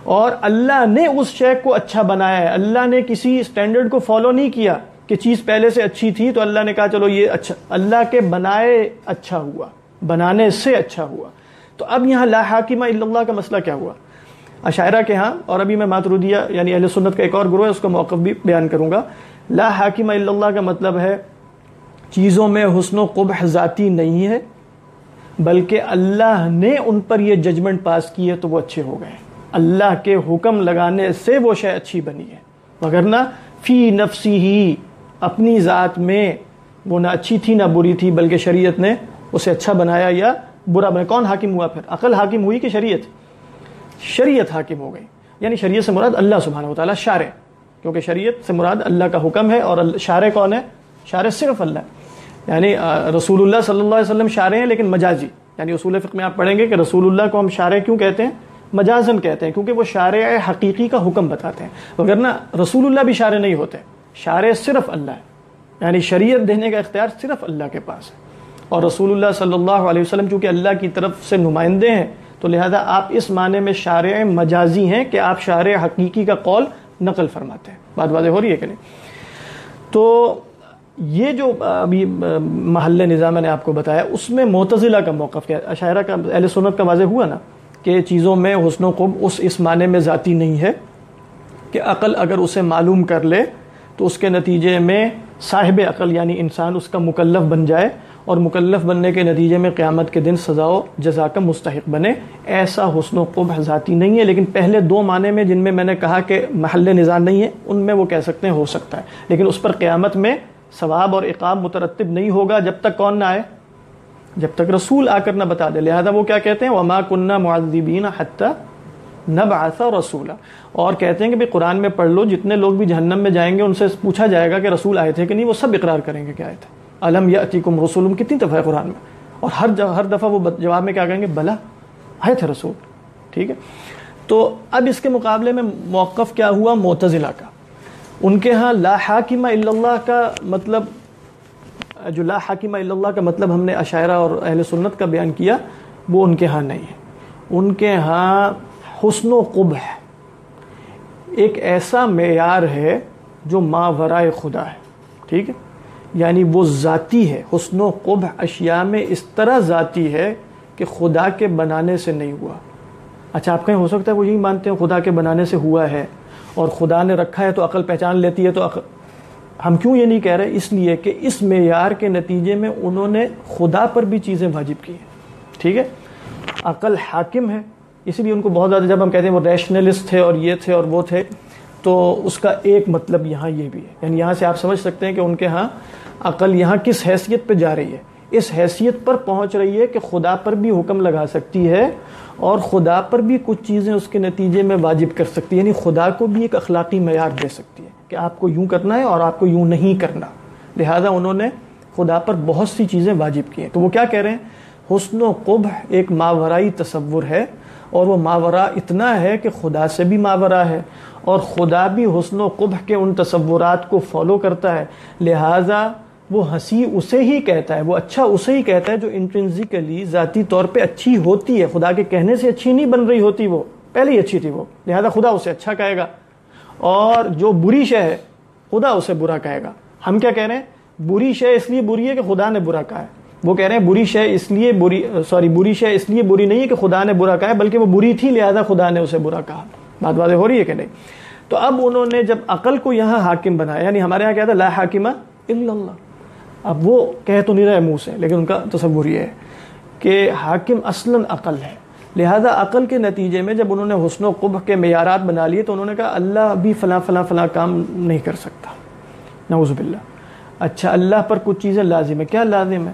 [SPEAKER 1] اور اللہ نے اس شے کو اچھا بنایا ہے. اللہ نے کسی سٹینڈرڈ کو فالو نہیں کیا کہ چیز پہلے سے اچھی تھی تو اللہ نے کہا چلو یہ اچھا. اللہ کے بنائے اچھا ہوا، بنانے سے اچھا ہوا. تو اب یہاں لا حاکم الا اللہ کا مسئلہ کیا ہوا؟ اشاعرہ کے ہاں، اور ابھی میں ماتریدیہ یعنی اہل سنت کا ایک اور گروہ ہے، اس کا موقف بھی بیان کروں گا. لا حاکم الا اللہ کا مطلب ہے چیزوں میں حسن و قبح ذاتی نہیں ہے، بلکہ اللہ نے ان پر یہ ججمنٹ پاس کی ہے تو وہ اچھے ہو گئے. اللہ کے حکم لگانے سے وہ شے اچھی بنی ہے، وگرنہ فی نفسی ہی، اپنی ذات میں وہ نہ اچھی تھی نہ بری تھی، بلکہ شریعت نے اسے اچھا بنایا یا برا بنایا. کون حاکم ہوا پھر؟ عقل حاکم ہوئی کہ شریعت؟ شریعت حاکم ہو گئی. یعنی شریعت سے مراد اللہ سبحانہ و تعالیٰ شارع، کیونکہ شریعت سے مراد اللہ کا حکم ہے، اور شارع کون ہے؟ شارع صرف اللہ ہے. یعنی رسول اللہ صلی اللہ علیہ وسلم شارع ہیں لیکن مجازی. یعنی اصول فقہ میں آپ پڑھیں گے کہ رسول اللہ کو ہم شارع کیوں کہتے ہیں؟ مجازن کہتے ہیں، کیونکہ وہ شارع حقیقی کا حکم بتاتے ہیں. وگرنہ رسول اللہ بھی شارع نہیں ہوتے، شارع صرف اللہ ہے. یعنی شریعت دینے کا اختیار صرف اللہ کے پاس ہے. اور رسول اللہ صلی اللہ علیہ وسلم چونکہ اللہ کی طرف سے نمائندے ہیں، تو لہذا آپ اس معنی میں شارع مجازی ہیں کہ آپ شارع حقیقی کا قول نقل فرماتے ہیں. بات واضح ہو رہی ہے کہ نہیں؟ تو یہ جو ابھی محل نظام میں نے آپ کو بتایا، اس میں معتزلہ کا موقف کیا؟ اشاعرہ کا، اہل سنت کا واضح ہوا نا کہ چیزوں میں حسن و قبح اس معنی میں ذاتی نہیں ہے کہ عقل اگر اسے معلوم کر لے تو اس کے نتیجے میں صاحب عقل یعنی انسان اس کا مکلف بن جائے، اور مکلف بننے کے نتیجے میں قیامت کے دن سزا و جزا کا مستحق بنے. ایسا حسن و قبح ذاتی نہیں ہے. لیکن پہلے دو معنی میں جن میں نے کہا کہ محل نزاع نہیں ہے، ان میں وہ کہہ سکتے ہیں ہو سکتا ہے، لیکن اس پر قیامت میں ثواب اور عقاب مترتب نہیں ہوگا جب تک کون نہ آئے؟ جب تک رسول آ کر نہ بتا دے. لہذا وہ کیا کہتے ہیں؟ وَمَا كُنَّا مُعَذِّبِينَ حَتَّى نَبْعَثَ رَسُولًا. اور کہتے ہیں کہ قرآن میں پڑھ لو، جتنے لوگ بھی جہنم میں جائیں گے ان سے پوچھا جائے گا کہ رسول آئے تھے کہ نہیں، وہ سب اقرار کریں گے کہ آئے تھے. الم یأتیکم رسول، کتنی دفعہ ہے قرآن میں، اور ہر دفعہ وہ جواب میں کیا کہیں گے؟ بلا، آئے تھے رسول. ٹھیک ہے. تو اب اس کے مقابلے میں موقف کیا ہوا معتزلہ کا؟ ان کے ہاں لا حاکم الا اللہ کا مطلب، جو لا حاکم الا اللہ کا مطلب ہم نے اشاعرہ اور اہل سنت کا بیان کیا، وہ ان کے ہاں نہیں ہے. ان کے ہاں حسن و قبح ایک ایسا معیار ہے جو ماورائے خدا ہے. ٹھیک ہے، یعنی وہ ذاتی ہے. حسن و قبح اشیاء میں اس طرح ذاتی ہے کہ خدا کے بنانے سے نہیں ہوا. اچھا، آپ کہیں ہو سکتا ہے وہ یہی مانتے ہیں خدا کے بنانے سے ہوا ہے، اور خدا نے رکھا ہے تو عقل پہچان لیتی ہے. تو ہم کیوں یہ نہیں کہہ رہے؟ اس لیے کہ اس معیار کے نتیجے میں انہوں نے خدا پر بھی چیزیں واجب کی ہیں. ٹھیک ہے، عقل حاکم ہے، اسی لیے ان کو بہت زیادہ، جب ہم کہتے ہیں وہ ریشنلسٹ تھے اور یہ تھے اور وہ تھے، تو اس کا ایک مطلب یہاں یہ بھی ہے. یعنی یہاں سے آپ سمجھ سکتے ہیں کہ ان کے ہاں عقل یہاں کس حیثیت پہ جا رہی ہے. اس حیثیت پر پہنچ رہی ہے کہ خدا پر بھی حکم لگا سکتی ہے، اور خدا پر بھی کچھ چیزیں اس کے نتیجے میں واجب کر سکتی ہے. یعنی خدا کو بھی ایک اخلاقی معیار دے سکتی ہے کہ آپ کو یوں کرنا ہے اور آپ کو یوں نہیں کرنا. لہذا انہوں نے خدا پر بہت سی چیزیں واجب کی ہیں. تو وہ کیا کہہ رہے ہیں؟ حسن و قبح ایک ماورائی تصور ہے، اور وہ ماورا اتنا ہے کہ خدا سے بھی ماورا ہے، اور خدا بھی حسن و قبح کے ان تصورات کو فالو کرتا ہے. لہذا وہ ہنسی اسے ہی کہتا ہے، وہ اچھا اسے ہی کہتا ہے جو انٹرنسیکلی ذاتی طور پہ اچھی ہوتی ہے. خدا کے کہنے سے اچھی نہیں بن رہی ہوتی، وہ پہلے ہی اچھی تھی وہ، لہذا خدا اسے اچھا کہے گا. اور جو بری شے ہے خدا اسے برا کہے گا. ہم کیا کہہ رہے ہیں؟ بری شے اس لیے بری ہے کہ خدا نے برا کہا ہے. وہ کہہ رہے ہیں بری شے اس لیے بری نہیں ہے کہ خدا نے برا کہا ہے، بلکہ وہ بری تھی لہذا خدا نے اسے برا کہا. بات واضح ہو رہی ہے کہ نہیں؟ تو اب انہوں نے جب عقل کو یہاں حاکم بنایا، یعنی ہمارے یہاں کیا تھا؟ لا حاکم الا اللہ. اب وہ کہہ تو نہیں رہے منہ سے، لیکن ان کا تصور یہ ہے کہ حاکم اصلاً عقل ہے. لہذا عقل کے نتیجے میں جب انہوں نے حسن و قبح کے معیارات بنا لیے تو انہوں نے کہا اللہ بھی فلاں فلاں فلاں کام نہیں کر سکتا، نعوذ باللہ. اچھا، اللہ پر کچھ چیزیں لازم ہے. کیا لازم ہے؟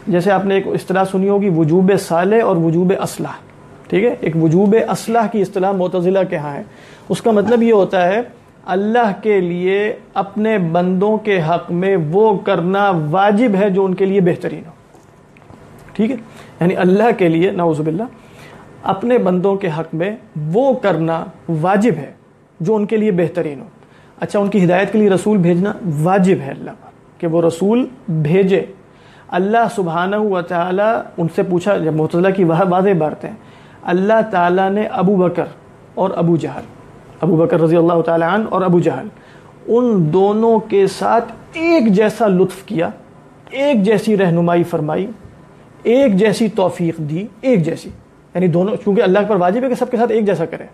[SPEAKER 1] جیسے آپ نے ایک اصطلاح سنی ہوگی، وجوب صالح اور وجوب اصلح. ٹھیک ہے. ایک وجوب اصلاح کی اصطلاح معتزلہ کے ہاں ہے. اس کا مطلب یہ ہوتا ہے اللہ کے لیے اپنے بندوں کے حق میں وہ کرنا واجب ہے جو ان کے لیے بہترین ہو. ٹھیک ہے, یعنی اللہ کے لیے نعوذ باللہ اپنے بندوں کے حق میں وہ کرنا واجب ہے جو ان کے لیے بہترین ہو. اچھا, ان کی ہدایت کے لیے رسول بھیجنا واجب ہے اللہ پر کہ وہ رسول بھیجے. اللہ سبحانہ و تعالی ان سے پوچھا, جب معتزلہ کی واضح باتیں, اللہ تعالیٰ نے ابو بکر اور ابو جہل, ابو بکر رضی اللہ تعالیٰ عنہ اور ابو جہل, ان دونوں کے ساتھ ایک جیسا لطف کیا, ایک جیسی رہنمائی فرمائی, ایک جیسی توفیق دی, ایک جیسی, یعنی دونوں, چونکہ اللہ پر واجب ہے کہ سب کے ساتھ ایک جیسا کرے.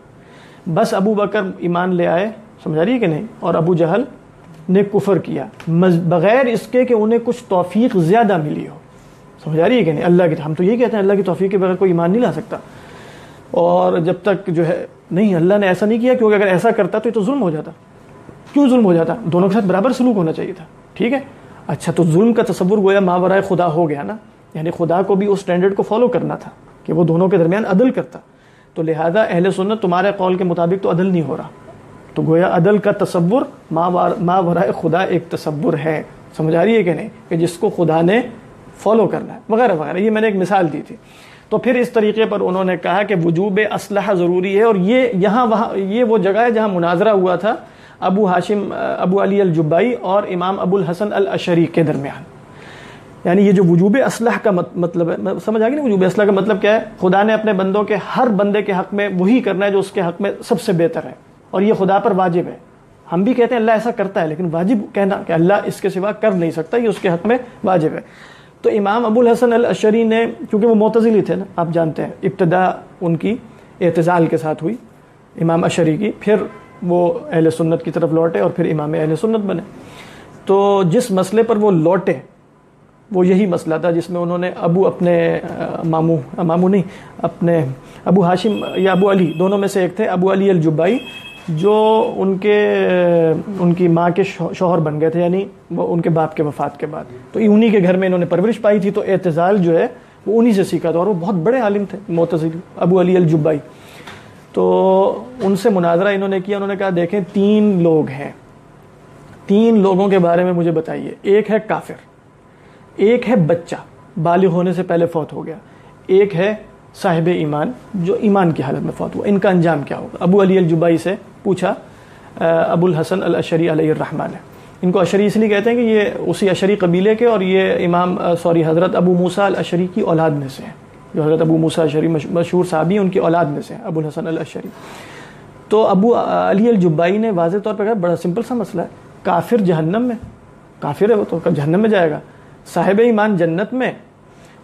[SPEAKER 1] بس ابو بکر ایمان لے آئے, سمجھا رہی ہے کہ نہیں, اور ابو جہل نے کفر کیا بغیر اس کے کہ انہیں کچھ توفیق زیادہ ملی ہو. سمجھا رہی ہے کہ نہیں, اللہ کی, ہم تو یہی کہتے ہیں اللہ کی توفیق کے بغیر کوئی ایمان نہیں لا سکتا. اور جب تک جو ہے نہیں, اللہ نے ایسا نہیں کیا, کیونکہ اگر ایسا کرتا تو یہ تو ظلم ہو جاتا. کیوں ظلم ہو جاتا؟ دونوں کے ساتھ برابر سلوک ہونا چاہیے تھا. ٹھیک ہے, اچھا تو ظلم کا تصور گویا ماورائے خدا ہو گیا نا, یعنی خدا کو بھی اس سٹینڈرڈ کو فالو کرنا تھا کہ وہ دونوں کے درمیان عدل کرتا. تو لہذا اہل سنت تمہارے قول کے مطابق تو عدل نہیں ہو رہا, تو گویا عدل کا تصور ماورائے خدا ایک تصور ہے. سمجھ آ رہی ہے کہ نہیں, کہ جس کو خدا نے فالو کرنا ہے وغیرہ وغیرہ. یہ میں نے ایک مثال دی تھی. تو پھر اس طریقے پر انہوں نے کہا کہ وجوب اصلاح ضروری ہے, اور یہ یہاں وہاں یہ وہ جگہ ہے جہاں مناظرہ ہوا تھا ابو علی الجبائی اور امام ابو الحسن الاشعری کے درمیان. یعنی یہ جو وجوب اصلاح کا مطلب ہے, سمجھ آ گئی نا, وجوب اصلاح کا مطلب کیا ہے؟ خدا نے اپنے بندوں کے ہر بندے کے حق میں وہی کرنا ہے جو اس کے حق میں سب سے بہتر ہے, اور یہ خدا پر واجب ہے. ہم بھی کہتے ہیں اللہ ایسا کرتا ہے, لیکن واجب کہنا کہ اللہ اس کے سوا کر نہیں سکتا, یہ اس کے حق میں واجب ہے. تو امام ابو الحسن الاشعری نے, کیونکہ وہ معتزلی تھے نا, آپ جانتے ہیں, ابتدا ان کی اعتزال کے ساتھ ہوئی امام اشعری کی, پھر وہ اہل سنت کی طرف لوٹے اور پھر امام اہل سنت بنے. تو جس مسئلے پر وہ لوٹے وہ یہی مسئلہ تھا جس میں انہوں نے اپنے ماموں نہیں, اپنے ابو ہاشم یا ابو علی, دونوں میں سے ایک تھے, ابو علی الجبائی, جو ان کی ماں کے شوہر بن گئے تھے, یعنی وہ ان کے باپ کے وفات کے بعد. تو انہی کے گھر میں انہوں نے پرورش پائی تھی, تو اعتزال جو ہے وہ انہی سے سیکھا تھا, اور وہ بہت بڑے عالم تھے معتزلی, ابو علی الجبائی. تو ان سے مناظرہ انہوں نے کیا. انہوں نے کہا دیکھیں 3 لوگ ہیں, 3 لوگوں کے بارے میں مجھے بتائیے. ایک ہے کافر, ایک ہے بچہ بالغ ہونے سے پہلے فوت ہو گیا, ایک ہے صاحب ایمان جو ایمان کی حالت میں فوت ہوا, ان کا انجام کیا ہوگا؟ ابو علی الجبائی سے پوچھا ابو الحسن الاشعری علیہ الرحمٰن ہے. ان کو اشعری اس لیے کہتے ہیں کہ یہ اسی اشعری قبیلے کے, اور یہ حضرت ابو موسیٰ الاشعری کی اولاد میں سے ہیں. جو حضرت ابو موسیٰ اشعری مشہور صحابی ہیں, ان کی اولاد میں سے ہیں ابو الحسن الاشعری. تو ابو علی الجبائی نے واضح طور پہ کہا بڑا سمپل سا مسئلہ ہے, کافر جہنم میں, کافر ہے وہ تو جہنم میں جائے گا, صاحب ایمان جنت میں,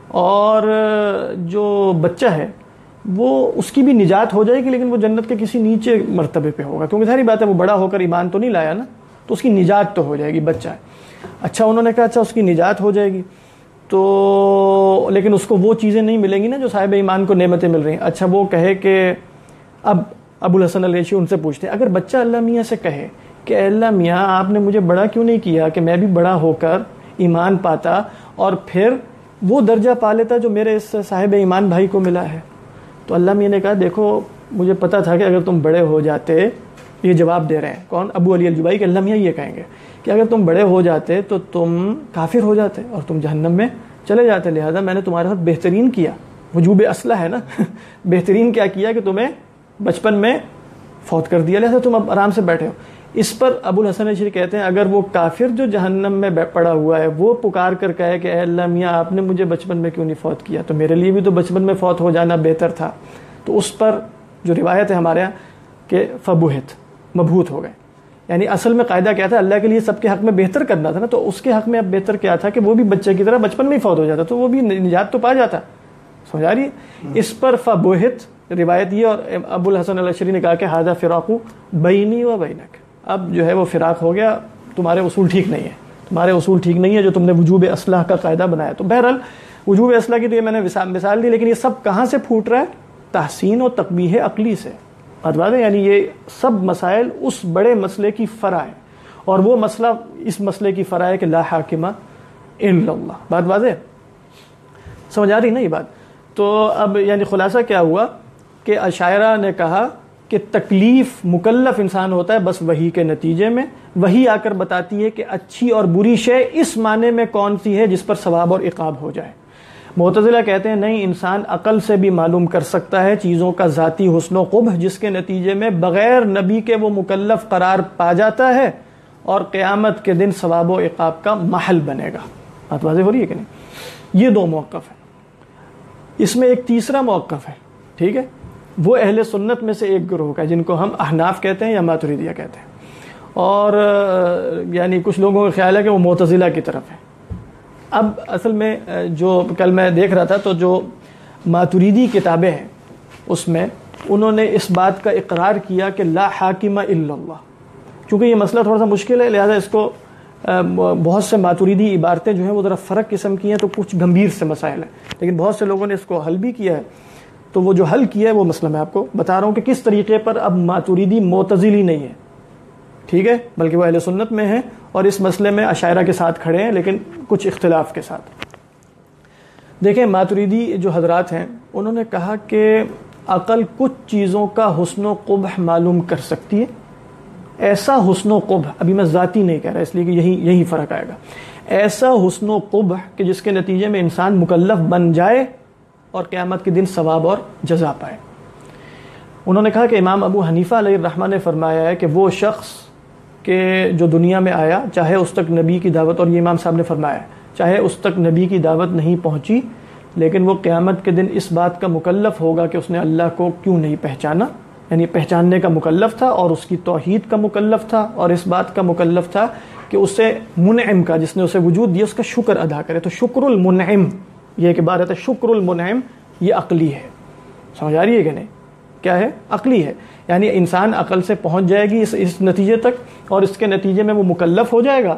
[SPEAKER 1] اور جو بچہ ہے وہ اس کی بھی نجات ہو جائے گی, لیکن وہ جنت کے کسی نیچے مرتبے پہ ہوگا, کیونکہ ساری بات ہے وہ بڑا ہو کر ایمان تو نہیں لایا نا, تو اس کی نجات تو ہو جائے گی, بچہ ہے. اچھا, انہوں نے کہا اچھا اس کی نجات ہو جائے گی, تو لیکن اس کو وہ چیزیں نہیں ملیں گی نا جو صاحب ایمان کو نعمتیں مل رہی ہیں. اچھا, وہ کہے کہ اب ابو الحسن الاشعری ان سے پوچھتے ہیں, اگر بچہ اللہ میاں سے کہے کہ اللہ میاں آپ نے مجھے بڑا کیوں نہیں کیا کہ میں بھی بڑا ہو کر ایمان پاتا اور پھر وہ درجہ پا لیتا جو میرے اس صاحب ایمان بھائی کو ملا ہے. تو اللہ میاں نے کہا دیکھو مجھے پتا تھا کہ اگر تم بڑے ہو جاتے, یہ جواب دے رہے ہیں کون؟ ابو علی الجبائی, کہ اللہ میاں یہ کہیں گے کہ اگر تم بڑے ہو جاتے تو تم کافر ہو جاتے اور تم جہنم میں چلے جاتے, لہذا میں نے تمہارے ساتھ بہترین کیا, وجوب اصلاح ہے نا بہترین کیا کیا کہ تمہیں بچپن میں فوت کر دیا, لہذا تم اب آرام سے بیٹھے ہو. اس پر ابو الحسن الاشعری کہتے ہیں اگر وہ کافر جو جہنم میں پڑا ہوا ہے وہ پکار کر کہے کہ اے اللہ میاں آپ نے مجھے بچپن میں کیوں نہیں فوت کیا, تو میرے لیے بھی تو بچپن میں فوت ہو جانا بہتر تھا. تو اس پر جو روایت ہے ہمارے یہاں کہ فبہت, مبہوت ہو گئے. یعنی اصل میں قاعدہ کیا تھا؟ اللہ کے لیے سب کے حق میں بہتر کرنا تھا نا, تو اس کے حق میں اب بہتر کیا تھا کہ وہ بھی بچے کی طرح بچپن میں ہی فوت ہو جاتا, تو وہ بھی نجات تو پا جاتا. سمجھا رہی ہے؟ اس پر فبہت روایت یہ, اور ابو الحسن الاشعری نے کہا کہ ھذا فراق بینی و بینک, اب جو ہے وہ فراق ہو گیا, تمہارے اصول ٹھیک نہیں ہے, تمہارے اصول ٹھیک نہیں ہے جو تم نے وجوب اصلاح کا قاعدہ بنایا. تو بہرحال وجوب اصلاح کی تو یہ میں نے مثال دی, لیکن یہ سب کہاں سے پھوٹ رہا ہے؟ تحسین و تقبیح عقلی سے. بات ہے, یعنی یہ سب مسائل اس بڑے مسئلے کی فرع ہے, اور وہ مسئلہ اس مسئلے کی فرع ہے کہ لا حاکم الا اللہ. بات واضح سمجھ آ رہی نا یہ بات؟ تو اب یعنی خلاصہ کیا ہوا کہ اشاعرہ نے کہا کہ تکلیف مکلف انسان ہوتا ہے بس وحی کے نتیجے میں، وحی آ کر بتاتی ہے کہ اچھی اور بری شے اس معنی میں کون سی ہے جس پر ثواب اور عقاب ہو جائے۔ معتزلہ کہتے ہیں نہیں، انسان عقل سے بھی معلوم کر سکتا ہے چیزوں کا ذاتی حسن و قبح، جس کے نتیجے میں بغیر نبی کے وہ مکلف قرار پا جاتا ہے اور قیامت کے دن ثواب و عقاب کا محل بنے گا۔ بات واضح ہو رہی ہے کہ نہیں؟ یہ دو موقف ہیں۔ اس میں ایک تیسرا موقف ہے، ٹھیک ہے، وہ اہل سنت میں سے ایک گروہ کا ہے جن کو ہم احناف کہتے ہیں یا ماتریدیہ کہتے ہیں، اور یعنی کچھ لوگوں کا خیال ہے کہ وہ معتزلہ کی طرف ہے۔ اب اصل میں جو کل میں دیکھ رہا تھا تو جو ماتریدی کتابیں ہیں اس میں انہوں نے اس بات کا اقرار کیا کہ لا حاکم الا اللہ۔ چونکہ یہ مسئلہ تھوڑا سا مشکل ہے لہذا اس کو بہت سے ماتریدی عبارتیں جو ہیں وہ ذرا فرق قسم کی ہیں تو کچھ گمبھیر سے مسائل ہیں، لیکن بہت سے لوگوں نے اس کو حل بھی کیا ہے۔ تو وہ جو حل کیا ہے وہ مسئلہ میں آپ کو بتا رہا ہوں کہ کس طریقے پر اب ماتریدی معتزلی نہیں ہے، ٹھیک ہے، بلکہ وہ اہل سنت میں ہیں اور اس مسئلے میں اشاعرہ کے ساتھ کھڑے ہیں لیکن کچھ اختلاف کے ساتھ۔ دیکھیں ماتریدی جو حضرات ہیں انہوں نے کہا کہ عقل کچھ چیزوں کا حسن و قبح معلوم کر سکتی ہے، ایسا حسن و قبح، ابھی میں ذاتی نہیں کہہ رہا اس لیے کہ یہی فرق آئے گا، ایسا حسن و قبح کہ جس کے نتیجے میں انسان مکلف بن جائے اور قیامت کے دن ثواب اور جزا پائے۔ انہوں نے کہا کہ امام ابو حنیفہ علیہ الرحمہ نے فرمایا ہے کہ وہ شخص کہ جو دنیا میں آیا، چاہے اس تک نبی کی دعوت، اور یہ امام صاحب نے فرمایا ہے، چاہے اس تک نبی کی دعوت نہیں پہنچی لیکن وہ قیامت کے دن اس بات کا مکلف ہوگا کہ اس نے اللہ کو کیوں نہیں پہچانا، یعنی پہچاننے کا مکلف تھا اور اس کی توحید کا مکلف تھا اور اس بات کا مکلف تھا کہ اسے منعم کا، جس نے اسے وجود دیا، اس کا شکر ادا کرے۔ تو شکر المنعم، یہ ایک عبارت ہے، شکر المنعم، یہ عقلی ہے، سمجھ آ رہی ہے کہ نہیں؟ کیا ہے؟ عقلی ہے، یعنی انسان عقل سے پہنچ جائے گی اس نتیجے تک اور اس کے نتیجے میں وہ مکلف ہو جائے گا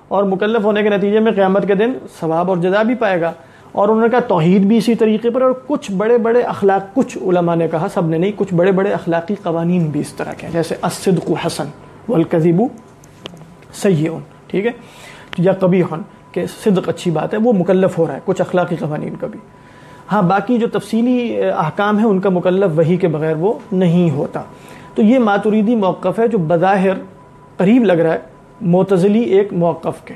[SPEAKER 1] اور مکلف ہونے کے نتیجے میں قیامت کے دن ثواب اور جزا بھی پائے گا۔ اور انہوں نے کہا توحید بھی اسی طریقے پر، اور کچھ بڑے بڑے اخلاق، کچھ علماء نے کہا، سب نے نہیں، کچھ بڑے بڑے اخلاقی قوانین بھی اس طرح کے ہیں، جیسے الصدق حسن والکذب سیئ، ٹھیک ہے، یا قبیح، کہ صدق اچھی بات ہے، وہ مکلف ہو رہا ہے کچھ اخلاقی قوانین کا بھی۔ ہاں باقی جو تفصیلی احکام ہیں ان کا مکلف وحی کے بغیر وہ نہیں ہوتا۔ تو یہ ماتریدی موقف ہے جو بظاہر قریب لگ رہا ہے معتزلی ایک موقف کے،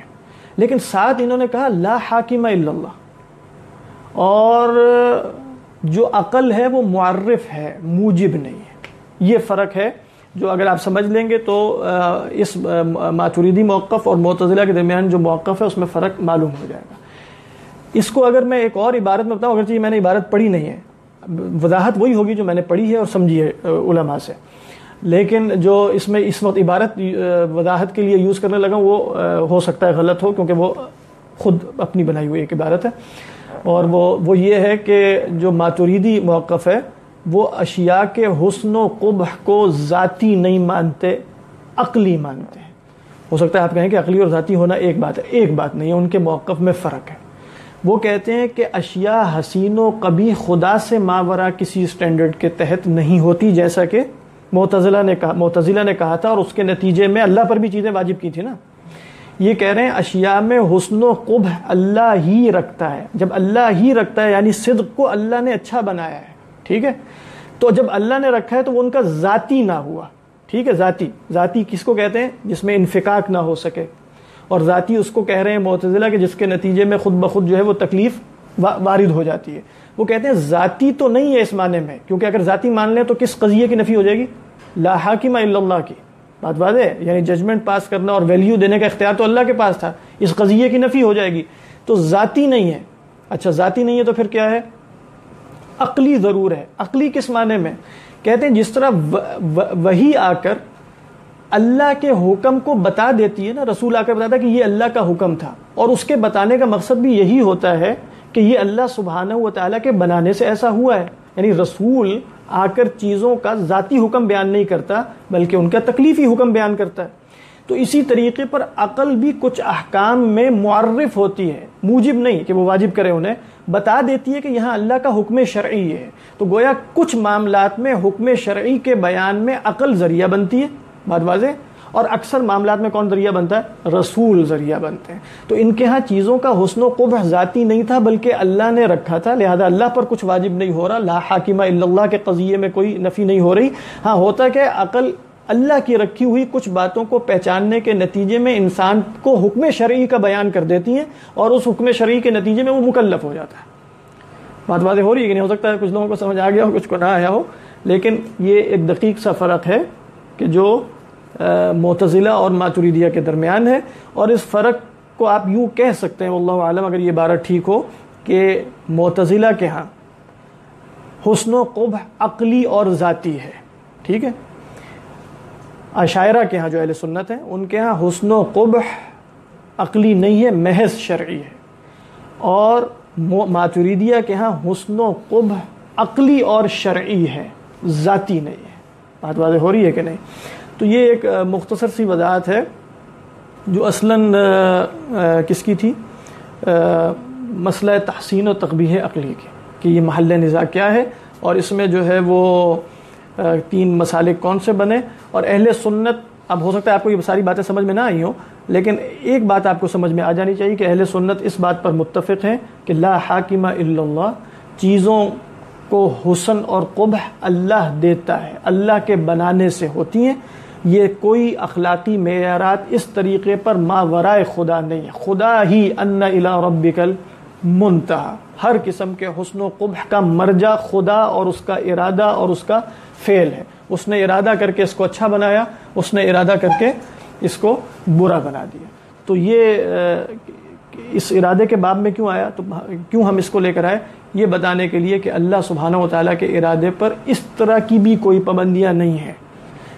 [SPEAKER 1] لیکن ساتھ انہوں نے کہا لا حاکم الا اللہ، اور جو عقل ہے وہ معرف ہے، موجب نہیں ہے۔ یہ فرق ہے جو اگر آپ سمجھ لیں گے تو اس ماتریدی موقف اور معتزلہ کے درمیان جو موقف ہے اس میں فرق معلوم ہو جائے گا۔ اس کو اگر میں ایک اور عبارت میں بتاؤں، اگرچہ میں نے عبارت پڑھی نہیں ہے، وضاحت وہی ہوگی جو میں نے پڑھی ہے اور سمجھی ہے علماء سے، لیکن جو اس میں اس وقت عبارت وضاحت کے لیے یوز کرنے لگا وہ ہو سکتا ہے غلط ہو، کیونکہ وہ خود اپنی بنائی ہوئی ایک عبارت ہے، اور وہ یہ ہے کہ جو ماتریدی موقف ہے وہ اشیاء کے حسن و قبح کو ذاتی نہیں مانتے، عقلی مانتے ہیں۔ ہو سکتا ہے آپ کہیں کہ عقلی اور ذاتی ہونا ایک بات ہے، ایک بات نہیں ہے، ان کے موقف میں فرق ہے۔ وہ کہتے ہیں کہ اشیاء حسین و قبیح خدا سے ماورا کسی سٹینڈرڈ کے تحت نہیں ہوتی، جیسا کہ معتزلہ نے کہا تھا، اور اس کے نتیجے میں اللہ پر بھی چیزیں واجب کی تھی نا۔ یہ کہہ رہے ہیں اشیاء میں حسن و قبح اللہ ہی رکھتا ہے، جب اللہ ہی رکھتا ہے یعنی صدق کو اللہ نے اچھا بنایا ہے، ٹھیک ہے، تو جب اللہ نے رکھا ہے تو وہ ان کا ذاتی نہ ہوا، ٹھیک ہے، ذاتی کس کو کہتے ہیں؟ جس میں انفکاک نہ ہو سکے، اور ذاتی اس کو کہہ رہے ہیں معتزلہ کہ جس کے نتیجے میں خود بخود جو ہے وہ تکلیف وارد ہو جاتی ہے۔ وہ کہتے ہیں ذاتی تو نہیں ہے اس معنی میں، کیونکہ اگر ذاتی مان لیں تو کس قضیے کی نفی ہو جائے گی؟ لا حاکم الا اللہ کی بات واضح ہے، یعنی ججمنٹ پاس کرنا اور ویلیو دینے کا اختیار تو اللہ کے پاس تھا، اس قضیے کی نفی ہو جائے گی، تو ذاتی نہیں ہے۔ اچھا ذاتی نہیں ہے تو پھر کیا ہے؟ عقلی ضرور ہے۔ عقلی کس معنی میں؟ کہتے ہیں جس طرح وحی آ کر اللہ کے حکم کو بتا دیتی ہے نا، رسول آ کر بتاتا ہے کہ یہ اللہ کا حکم تھا، اور اس کے بتانے کا مقصد بھی یہی ہوتا ہے کہ یہ اللہ سبحانہ و تعالیٰ کے بنانے سے ایسا ہوا ہے، یعنی رسول آ کر چیزوں کا ذاتی حکم بیان نہیں کرتا بلکہ ان کا تکلیفی حکم بیان کرتا ہے۔ تو اسی طریقے پر عقل بھی کچھ احکام میں معرف ہوتی ہے، موجب نہیں کہ وہ واجب کرے، انہیں بتا دیتی ہے کہ یہاں اللہ کا حکم شرعی ہے۔ تو گویا کچھ معاملات میں حکم شرعی کے بیان میں عقل ذریعہ بنتی ہے، بات واضح، اور اکثر معاملات میں کون ذریعہ بنتا ہے؟ رسول ذریعہ بنتے ہیں. تو ان کے ہاں چیزوں کا حسن و قبح ذاتی نہیں تھا بلکہ اللہ نے رکھا تھا، لہذا اللہ پر کچھ واجب نہیں ہو رہا. لا حاکم الا اللہ کے قضیے میں کوئی نفی نہیں ہو رہی. ہاں ہوتا کہ عقل اللہ کی رکھی ہوئی کچھ باتوں کو پہچاننے کے نتیجے میں انسان کو حکم شرعی کا بیان کر دیتی ہیں اور اس حکم شرعی کے نتیجے میں وہ مکلف ہو جاتا ہے. بات واضح ہو رہی ہے کہ نہیں؟ ہو سکتا ہے کچھ لوگوں کو سمجھ آ گیا ہو، کچھ کو نہ آیا ہو، لیکن یہ ایک دقیق سا فرق ہے کہ جو معتزلہ اور ماتریدیہ کے درمیان ہے. اور اس فرق کو آپ یوں کہہ سکتے ہیں واللہ عالم اگر یہ عبارت ٹھیک ہو کہ معتزلہ کے ہاں حسن و قبح عقلی اور ذاتی ہے، ٹھیک ہے. اشاعرہ کے ہاں جو اہل سنت ہیں ان کے ہاں حسن و قبح عقلی نہیں ہے، محض شرعی ہے. اور ماتریدیہ کے ہاں حسن و قبح عقلی اور شرعی ہے، ذاتی نہیں ہے. بات واضح ہو رہی ہے کہ نہیں؟ تو یہ ایک مختصر سی وضاحت ہے جو اصلاً کس کی تھی؟ مسئلہ تحسین و تقبیح عقلی کی، کہ یہ محل نزاع کیا ہے اور اس میں جو ہے وہ 3 مسالک کون سے بنے. اور اہل سنت، اب ہو سکتا ہے آپ کو یہ ساری باتیں سمجھ میں نہ آئی ہوں، لیکن ایک بات آپ کو سمجھ میں آ جانی چاہیے کہ اہل سنت اس بات پر متفق ہیں کہ لا حاکم الا اللہ، چیزوں کو حسن اور قبح اللہ دیتا ہے، اللہ کے بنانے سے ہوتی ہیں. یہ کوئی اخلاقی معیارات اس طریقے پر ماورائے خدا نہیں ہے. خدا ہی ان الی ربک المنتہی، ہر قسم کے حسن و قبح کا مرجع خدا اور اس کا ارادہ اور اس کا فعل ہے. اس نے ارادہ کر کے اس کو اچھا بنایا، اس نے ارادہ کر کے اس کو برا بنا دیا. تو یہ اس ارادے کے باب میں کیوں آیا، تو کیوں ہم اس کو لے کر آئے؟ یہ بتانے کے لیے کہ اللہ سبحانہ و تعالیٰ کے ارادے پر اس طرح کی بھی کوئی پابندیاں نہیں ہیں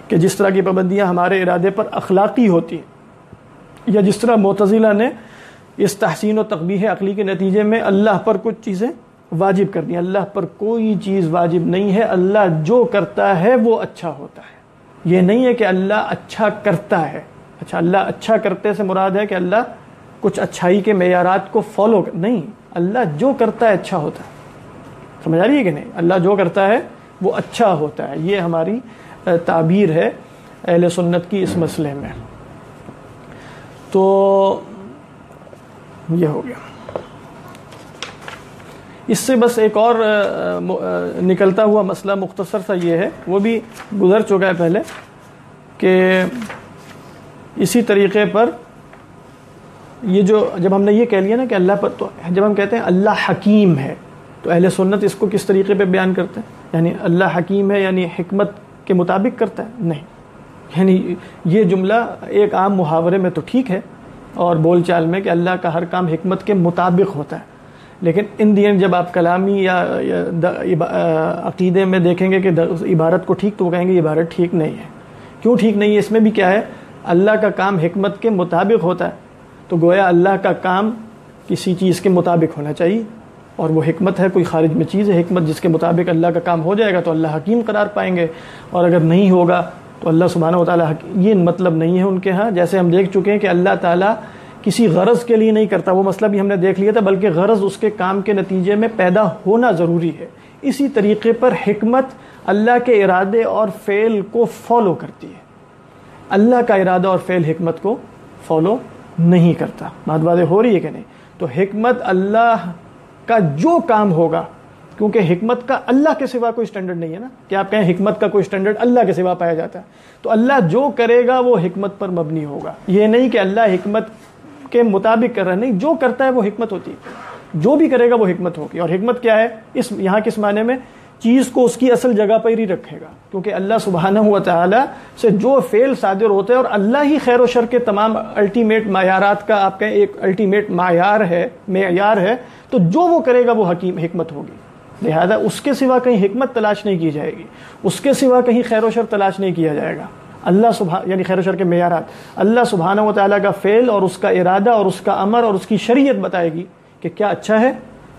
[SPEAKER 1] کہ جس طرح کی پابندیاں ہمارے ارادے پر اخلاقی ہوتی ہیں، یا جس طرح معتزلہ نے اس تحسین و تقبیح عقلی کے نتیجے میں اللہ پر کچھ چیزیں واجب کر دیں. اللہ پر کوئی چیز واجب نہیں ہے. اللہ جو کرتا ہے وہ اچھا ہوتا ہے. یہ نہیں ہے کہ اللہ اچھا کرتا ہے. اچھا، اللہ اچھا کرتے سے مراد ہے کہ اللہ کچھ اچھائی کے معیارات کو فالو نہیں، اللہ جو کرتا ہے اچھا ہوتا ہے. سمجھ آ رہی ہے کہ نہیں؟ اللہ جو کرتا ہے وہ اچھا ہوتا ہے. یہ ہماری تعبیر ہے اہل سنت کی اس مسئلے میں. تو یہ ہو گیا. اس سے بس ایک اور نکلتا ہوا مسئلہ مختصر سا یہ ہے، وہ بھی گزر چکا ہے پہلے، کہ اسی طریقے پر یہ جو جب ہم نے یہ کہہ لیا نا کہ اللہ پر، تو جب ہم کہتے ہیں اللہ حکیم ہے تو اہل سنت اس کو کس طریقے پہ بیان کرتے ہیں؟ یعنی اللہ حکیم ہے یعنی حکمت کے مطابق کرتا ہے؟ نہیں. یعنی یہ جملہ ایک عام محاورے میں تو ٹھیک ہے اور بول چال میں کہ اللہ کا ہر کام حکمت کے مطابق ہوتا ہے، لیکن ان دی اینڈ جب آپ کلامی یا عقیدے میں دیکھیں گے کہ عبارت کو ٹھیک، تو وہ کہیں گے یہ عبارت ٹھیک نہیں ہے. کیوں ٹھیک نہیں ہے؟ اس میں بھی کیا ہے؟ اللہ کا کام حکمت کے مطابق ہوتا ہے، تو گویا اللہ کا کام کسی چیز کے مطابق ہونا چاہیے، اور وہ حکمت ہے، کوئی خارج میں چیز ہے. حکمت جس کے مطابق اللہ کا کام ہو جائے گا تو اللہ حکیم قرار پائیں گے، اور اگر نہیں ہوگا تو اللہ سبحانہ و تعالیٰ. یہ مطلب نہیں ہے ان کے ہاں. جیسے ہم دیکھ چکے ہیں کہ اللہ تعالیٰ کسی غرض کے لیے نہیں کرتا، وہ مسئلہ بھی ہم نے دیکھ لیا تھا، بلکہ غرض اس کے کام کے نتیجے میں پیدا ہونا ضروری ہے. اسی طریقے پر حکمت اللہ کے ارادے اور فعل کو فالو کرتی ہے. اللہ کا ارادہ اور فعل حکمت کو فالو نہیں کرتا. بات واضح ہو رہی ہے کہ نہیں؟ تو حکمت اللہ کا جو کام ہوگا، کیونکہ حکمت کا اللہ کے سوا کوئی سٹینڈرڈ نہیں ہے نا، کہ آپ کہیں حکمت کا کوئی سٹینڈرڈ اللہ کے سوا پایا جاتا ہے، تو اللہ جو کرے گا وہ حکمت پر مبنی ہوگا. یہ نہیں کہ اللہ حکمت کے مطابق کر رہا ہے، نہیں، جو کرتا ہے وہ حکمت ہوتی ہے، جو بھی کرے گا وہ حکمت ہوگی. اور حکمت کیا ہے اس یہاں کس معنی میں؟ چیز کو اس کی اصل جگہ پر ہی رکھے گا، کیونکہ اللہ سبحانہ و تعالیٰ سے جو فعل صادر ہوتے ہیں، اور اللہ ہی خیر و شر کے تمام الٹیمیٹ معیارات کا آپ کہیں ایک الٹیمیٹ معیار ہے، تو جو وہ کرے گا وہ حکمت ہوگی. لہذا اس کے سوا کہیں حکمت تلاش نہیں کی جائے گی، اس کے سوا کہیں خیر و شر تلاش نہیں کیا جائے گا. اللہ یعنی خیر و شر کے معیارات اللہ سبحانہ و تعالیٰ کا فعل اور اس کا ارادہ اور اس کا امر اور اس کی شریعت بتائے گی کہ کیا اچھا ہے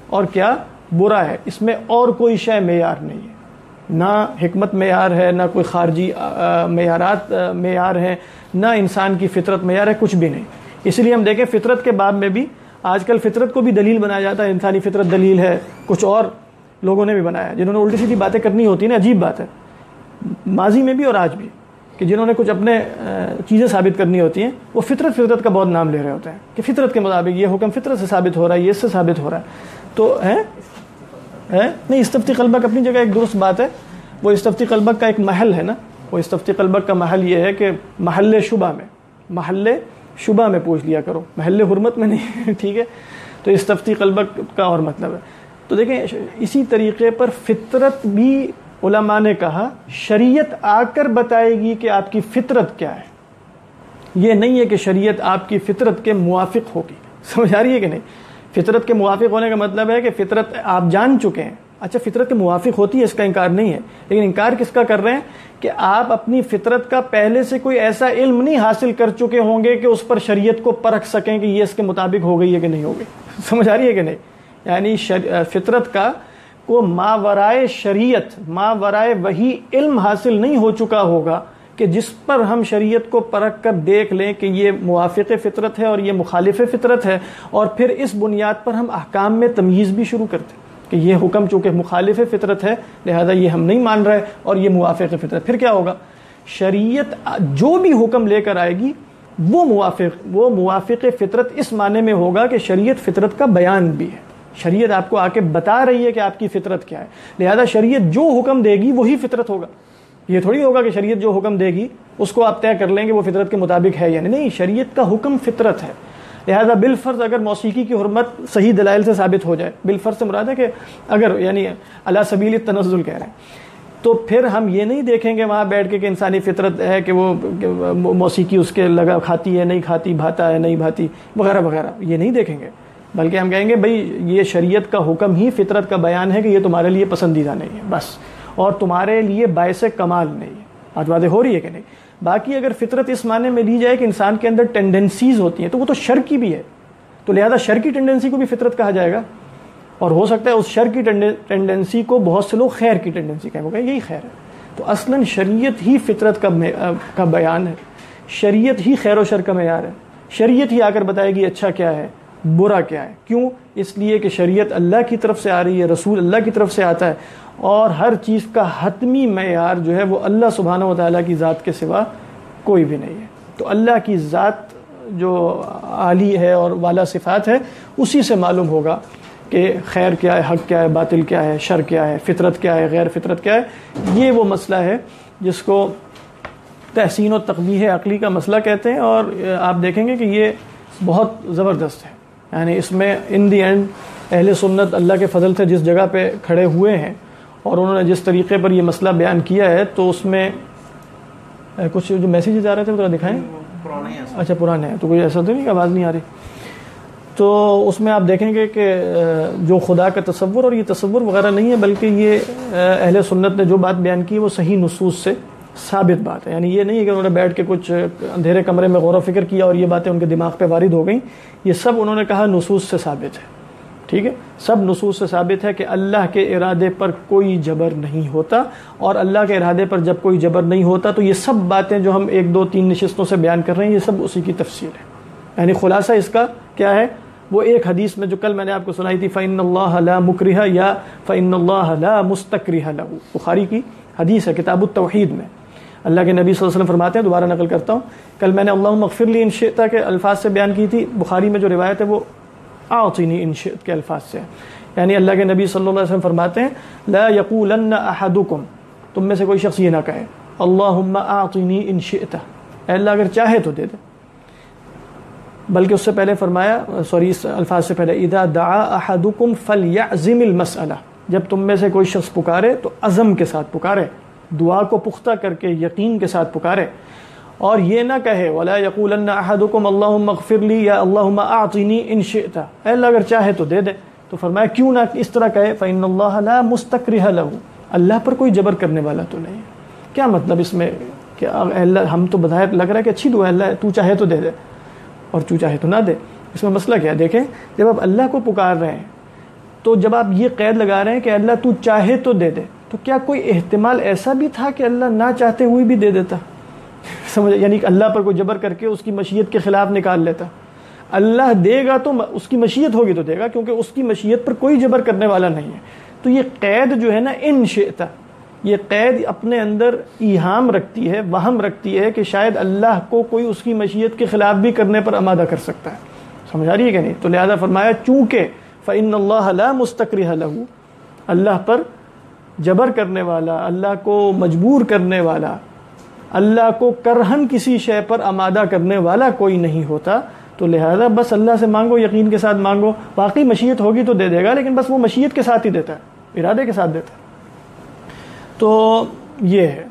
[SPEAKER 1] اور کیا برا ہے. اس میں اور کوئی شے معیار نہیں ہے، نہ حکمت معیار ہے، نہ کوئی خارجی معیارات معیار ہیں، نہ انسان کی فطرت معیار ہے، کچھ بھی نہیں. اس لیے ہم دیکھیں فطرت کے باب میں بھی آج کل فطرت کو بھی دلیل بنایا جاتا ہے. انسانی فطرت دلیل ہے، کچھ اور لوگوں نے بھی بنایا جنہوں نے الٹی سیدھی باتیں کرنی ہوتی ہیں. عجیب بات ہے، ماضی میں بھی اور آج بھی. کہ جنہوں نے کچھ اپنے چیزیں ثابت کرنی ہوتی ہیں وہ فطرت کا بہت نام لے رہے ہوتے ہیں کہ فطرت کے مطابق یہ حکم فطرت سے ثابت ہو رہا ہے، یہ اس سے ثابت ہو رہا ہے. تو نہیں، استفتی قلبک اپنی جگہ ایک درست بات ہے. وہ استفتی قلبک کا ایک محل ہے نا، وہ استفتی قلبک کا محل یہ ہے کہ محل شبہ میں پوچھ لیا کرو، محل حرمت میں نہیں. ٹھیک ہے، تو استفتی قلبک کا اور مطلب ہے. تو دیکھیں اسی طریقے پر فطرت بھی علماء نے کہا شریعت آ کر بتائے گی کہ آپ کی فطرت کیا ہے. یہ نہیں ہے کہ شریعت آپ کی فطرت کے موافق ہوگی. سمجھ آ رہی ہے کہ نہیں؟ فطرت کے موافق ہونے کا مطلب ہے کہ فطرت آپ جان چکے ہیں. اچھا فطرت کے موافق ہوتی ہے، اس کا انکار نہیں ہے، لیکن انکار کس کا کر رہے ہیں کہ آپ اپنی فطرت کا پہلے سے کوئی ایسا علم نہیں حاصل کر چکے ہوں گے کہ اس پر شریعت کو پرکھ سکیں کہ یہ اس کے مطابق ہو گئی ہے کہ نہیں ہو گئی. سمجھ آ رہی ہے کہ نہیں؟ یعنی فطرت کا کو ماورائے شریعت، ماورائے وہی علم حاصل نہیں ہو چکا ہوگا کہ جس پر ہم شریعت کو پرکھ کر دیکھ لیں کہ یہ موافق فطرت ہے اور یہ مخالف فطرت ہے، اور پھر اس بنیاد پر ہم احکام میں تمییز بھی شروع کرتے ہیں کہ یہ حکم چونکہ مخالف فطرت ہے لہذا یہ ہم نہیں مان رہے، اور یہ موافق فطرت. پھر کیا ہوگا؟ شریعت جو بھی حکم لے کر آئے گی وہ موافق فطرت اس معنی میں ہوگا کہ شریعت فطرت کا بیان بھی ہے. شریعت آپ کو آ کے بتا رہی ہے کہ آپ کی فطرت کیا ہے، لہذا شریعت جو حکم دے گی وہی فطرت ہوگا. یہ تھوڑی ہوگا کہ شریعت جو حکم دے گی اس کو آپ طے کر لیں گے وہ فطرت کے مطابق ہے، یعنی نہیں، شریعت کا حکم فطرت ہے. لہذا بالفرض اگر موسیقی کی حرمت صحیح دلائل سے ثابت ہو جائے، بالفرض سے مراد ہے کہ اگر یعنی علی سبیل التنزل کہہ رہے ہیں، تو پھر ہم یہ نہیں دیکھیں گے وہاں بیٹھ کے کہ انسانی فطرت ہے کہ وہ موسیقی اس کے لگا کھاتی ہے نہیں کھاتی، بھاتا ہے نہیں بھاتی وغیرہ وغیرہ، یہ نہیں دیکھیں گے، بلکہ ہم کہیں گے بھئی یہ شریعت کا حکم ہی فطرت کا بیان ہے کہ یہ تمہارے لیے پسندیدہ نہیں ہے بس، اور تمہارے لیے باعث کمال نہیں ہے. بات واضح ہو رہی ہے کہ نہیں؟ باقی اگر فطرت اس معنی میں لی جائے کہ انسان کے اندر ٹینڈنسیز ہوتی ہیں تو وہ تو شر کی بھی ہے، تو لہذا شر کی ٹینڈنسی کو بھی فطرت کہا جائے گا، اور ہو سکتا ہے اس شر کی ٹینڈنسی کو بہت سے لوگ خیر کی ٹینڈنسی کہیں، وہ کہیں یہی خیر ہے. تو اصلاً شریعت ہی فطرت کا بیان ہے، شریعت ہی خیر و شر کا معیار ہے. شریعت ہی آ کر بتائے گی اچھا کیا ہے برا کیا ہے. کیوں؟ اس لیے کہ شریعت اللہ کی طرف سے آ رہی ہے، رسول اللہ کی طرف سے آتا ہے، اور ہر چیز کا حتمی معیار جو ہے وہ اللہ سبحانہ و تعالیٰ کی ذات کے سوا کوئی بھی نہیں ہے. تو اللہ کی ذات جو عالی ہے اور والا صفات ہے اسی سے معلوم ہوگا کہ خیر کیا ہے، حق کیا ہے، باطل کیا ہے، شر کیا ہے، فطرت کیا ہے، غیر فطرت کیا ہے. یہ وہ مسئلہ ہے جس کو تحسین و تقبیح عقلی کا مسئلہ کہتے ہیں، اور آپ دیکھیں گے کہ یہ بہت زبردست ہے. یعنی اس میں ان دی اینڈ اہل سنت اللہ کے فضل سے جس جگہ پہ کھڑے ہوئے ہیں اور انہوں نے جس طریقے پر یہ مسئلہ بیان کیا ہے، تو اس میں کچھ جو میسیجز آ رہے تھے ذرا دکھائیں. اچھا پرانے ہیں تو کوئی ایسا تو نہیں کہ آواز نہیں آ رہی. تو اس میں آپ دیکھیں گے کہ جو خدا کا تصور، اور یہ تصور وغیرہ نہیں ہے بلکہ یہ اہل سنت نے جو بات بیان کی ہے وہ صحیح نصوص سے ثابت بات ہے. یعنی یہ نہیں ہے کہ انہوں نے بیٹھ کے کچھ اندھیرے کمرے میں غور و فکر کیا اور یہ باتیں ان کے دماغ پہ وارد ہو گئیں. یہ سب انہوں نے کہا نصوص سے ثابت ہے. ٹھیک ہے، سب نصوص سے ثابت ہے کہ اللہ کے ارادے پر کوئی جبر نہیں ہوتا، اور اللہ کے ارادے پر جب کوئی جبر نہیں ہوتا تو یہ سب باتیں جو ہم 1 2 3 نشستوں سے بیان کر رہے ہیں یہ سب اسی کی تفصیل ہے. یعنی خلاصہ اس کا کیا ہے؟ وہ ایک حدیث میں جو کل میں نے آپ کو سنائی تھی فَإِنَّ اللَّهَ لَا مُكْرِهَ یا فَإِنَّ اللَّهَ لَا مُسْتَكْرِهَ لَهُ، بخاری کی حدیث ہے کتاب التوحید میں. اللہ کے نبی صلی اللہ علیہ وسلم فرماتے ہیں، دوبارہ نقل کرتا ہوں، کل میں نے اللہم اغفر لی ان شئت کے الفاظ سے بیان کی تھی. بخاری میں جو روایت ہے وہ اعطنی ان شئت کے الفاظ سے، یعنی اللہ کے نبی صلی اللہ علیہ وسلم فرماتے ہیں لا یقولن احدکم، تم میں سے کوئی شخص یہ نہ کہے اللہم اعطنی ان شئت، اے اللہ اگر چاہے تو دے دے، بلکہ اس سے پہلے فرمایا اس الفاظ سے پہلے اذا دعا احدکم فلیعزم المسئلہ، جب تم میں سے کوئی شخص پکارے تو عزم کے ساتھ پکارے، دعا کو پختہ کر کے یقین کے ساتھ پکارے، اور یہ نہ کہے ولا یقولن احدکم اللہم اغفر لی یا اللہم اعطنی ان شئت، اے اللہ اگر چاہے تو دے دے. تو فرمایا کیوں نہ اس طرح کہے فإن اللہ لا مستکرہ لہ، اللہ پر کوئی جبر کرنے والا تو نہیں. کیا مطلب اس میں کہ اللہ، ہم تو بظاہر لگ رہا ہے کہ اچھی دعا ہے، اللہ تو چاہے تو دے دے اور تو چاہے تو نہ دے. اس میں مسئلہ کیا ہے؟ دیکھیں جب آپ اللہ کو پکار رہے ہیں تو جب آپ یہ قید لگا رہے ہیں کہ اللہ تو چاہے تو دے دے، تو کیا کوئی احتمال ایسا بھی تھا کہ اللہ نہ چاہتے ہوئے بھی دے دیتا؟ سمجھ، یعنی کہ اللہ پر کوئی جبر کر کے اس کی مشیت کے خلاف نکال لیتا. اللہ دے گا تو اس کی مشیت ہوگی تو دے گا، کیونکہ اس کی مشیت پر کوئی جبر کرنے والا نہیں ہے. تو یہ قید جو ہے نا ان شئت، یہ قید اپنے اندر ایہام رکھتی ہے، وہم رکھتی ہے کہ شاید اللہ کو کوئی اس کی مشیت کے خلاف بھی کرنے پر آمادہ کر سکتا ہے. سمجھ آ رہی ہے کہ نہیں؟ تو لہذا فرمایا چونکہ فإن اللہ لا مستکرہ لہ، اللہ پر جبر کرنے والا، اللہ کو مجبور کرنے والا، اللہ کو کرہن کسی شے پر آمادہ کرنے والا کوئی نہیں ہوتا. تو لہذا بس اللہ سے مانگو، یقین کے ساتھ مانگو. باقی مشیت ہوگی تو دے دے گا، لیکن بس وہ مشیت کے ساتھ ہی دیتا ہے، ارادے کے ساتھ دیتا ہے. تو یہ ہے.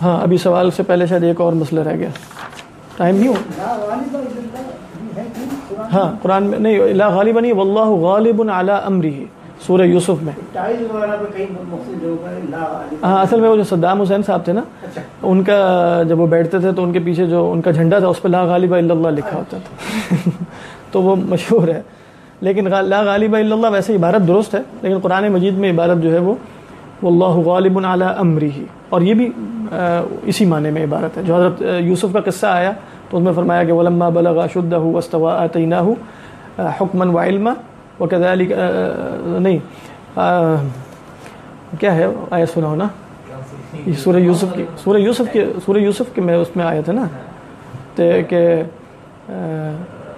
[SPEAKER 1] ہاں ابھی سوال سے پہلے شاید ایک اور مسئلہ رہ گیا، ٹائم نہیں ہو. ہاں قرآن میں نہیں، لا غالب نہیں، واللہ غالب علی امرہ، سورہ یوسف میں. ہاں اصل میں وہ جو صدام حسین صاحب تھے نا، ان کا جب وہ بیٹھتے تھے تو ان کے پیچھے جو ان کا جھنڈا تھا اس پہ لا غالب الا اللہ لکھا ہوتا تھا. تو وہ مشہور ہے. لیکن لا غالب الا اللہ ویسے عبارت درست ہے، لیکن قرآن مجید میں عبارت جو ہے وہ واللہ غالب علی امرہ، اور یہ بھی اسی معنی میں عبارت ہے. جو حضرت یوسف کا قصہ آیا تو اس میں فرمایا کہ ولما بلغ اشدہ واستوى آتیناہ حکما وعلما وکذالک، نہیں کیا ہے آیت سنا ہونا، سورہ یوسف کی میں اس میں آیت ہے نا کہ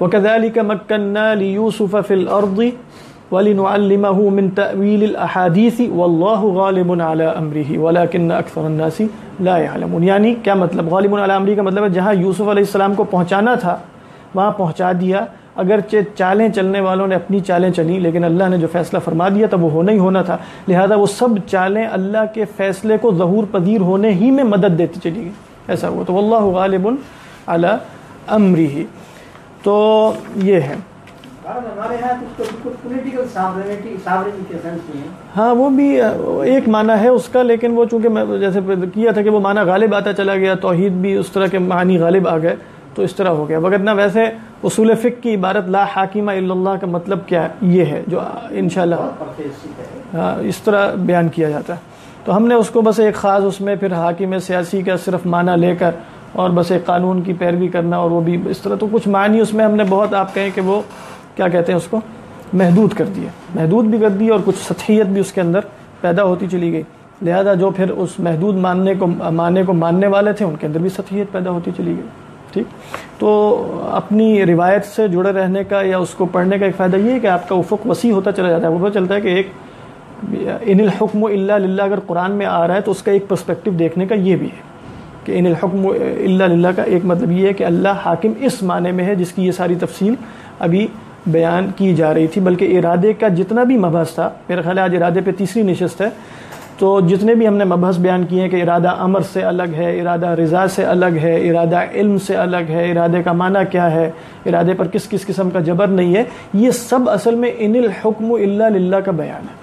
[SPEAKER 1] وکذالک مکننا لیوسف فی الارض وَلِنُعَلِّمَهُ مِن تَأْوِيلِ الْأَحَادِيثِ وَاللَّهُ غَالِبٌ عَلَى أَمْرِهِ وَلَكِنَّ أَكْثَرَ النَّاسِ لَا يَعْلَمُونَ. یعنی کیا مطلب؟ غالب علی امری کا مطلب ہے جہاں یوسف علیہ السلام کو پہنچانا تھا وہاں پہنچا دیا. اگرچہ چالیں چلنے والوں نے اپنی چالیں چلیں، لیکن اللہ نے جو فیصلہ فرما دیا تھا وہ ہونا ہی ہونا تھا. لہذا وہ سب چالیں اللہ کے فیصلے کو ظہور پذیر ہونے ہی میں مدد دیتی چلی گئی. ایسا ہوا. تو واللہ غالب علی امرہ. تو یہ ہے. ہاں وہ بھی ایک معنی ہے اس کا، لیکن وہ چونکہ میں جیسے کیا تھا کہ وہ معنی غالب آتا چلا گیا، توحید بھی اس طرح کے معنی غالب آ گئے تو اس طرح ہو گیا. وگرنہ ویسے اصول فقہ کی عبارت لا حاکم الا اللہ کا مطلب کیا ہے یہ ہے جو انشاءاللہ اس طرح بیان کیا جاتا ہے. تو ہم نے اس کو بس ایک خاص اس میں پھر حاکم سیاسی کا صرف معنی لے کر اور بس ایک قانون کی پیروی کرنا اور وہ بھی اس طرح، تو کچھ معنی اس میں ہم نے بہت آپ کہیں کہ وہ کیا کہتے ہیں اس کو محدود کر دیا، محدود بھی کر دیا، اور کچھ سطحیت بھی اس کے اندر پیدا ہوتی چلی گئی. لہذا جو پھر اس محدود معنی کو ماننے والے تھے ان کے اندر بھی سطحیت پیدا ہوتی چلی گئی. ٹھیک. تو اپنی روایت سے جڑے رہنے کا یا اس کو پڑھنے کا ایک فائدہ یہ ہے کہ آپ کا افق وسیع ہوتا چلا جاتا ہے. وہ پتہ چلتا ہے کہ ایک ان الحکم الا للہ اگر قرآن میں آ رہا ہے تو اس کا ایک پرسپیکٹو دیکھنے کا یہ بھی ہے کہ ان الحکم الا للہ کا ایک مطلب یہ ہے کہ اللہ حاکم اس معنی میں ہے جس کی یہ ساری تفصیل ابھی بیان کی جا رہی تھی. بلکہ ارادے کا جتنا بھی مبحث تھا، میرا خیال ہے آج ارادے پہ تیسری نشست ہے، تو جتنے بھی ہم نے مبحث بیان کیے ہیں کہ ارادہ امر سے الگ ہے، ارادہ رضا سے الگ ہے، ارادہ علم سے الگ ہے، ارادے کا معنی کیا ہے، ارادے پر کس کس قسم کا جبر نہیں ہے، یہ سب اصل میں ان الحکم الا للہ کا بیان ہے.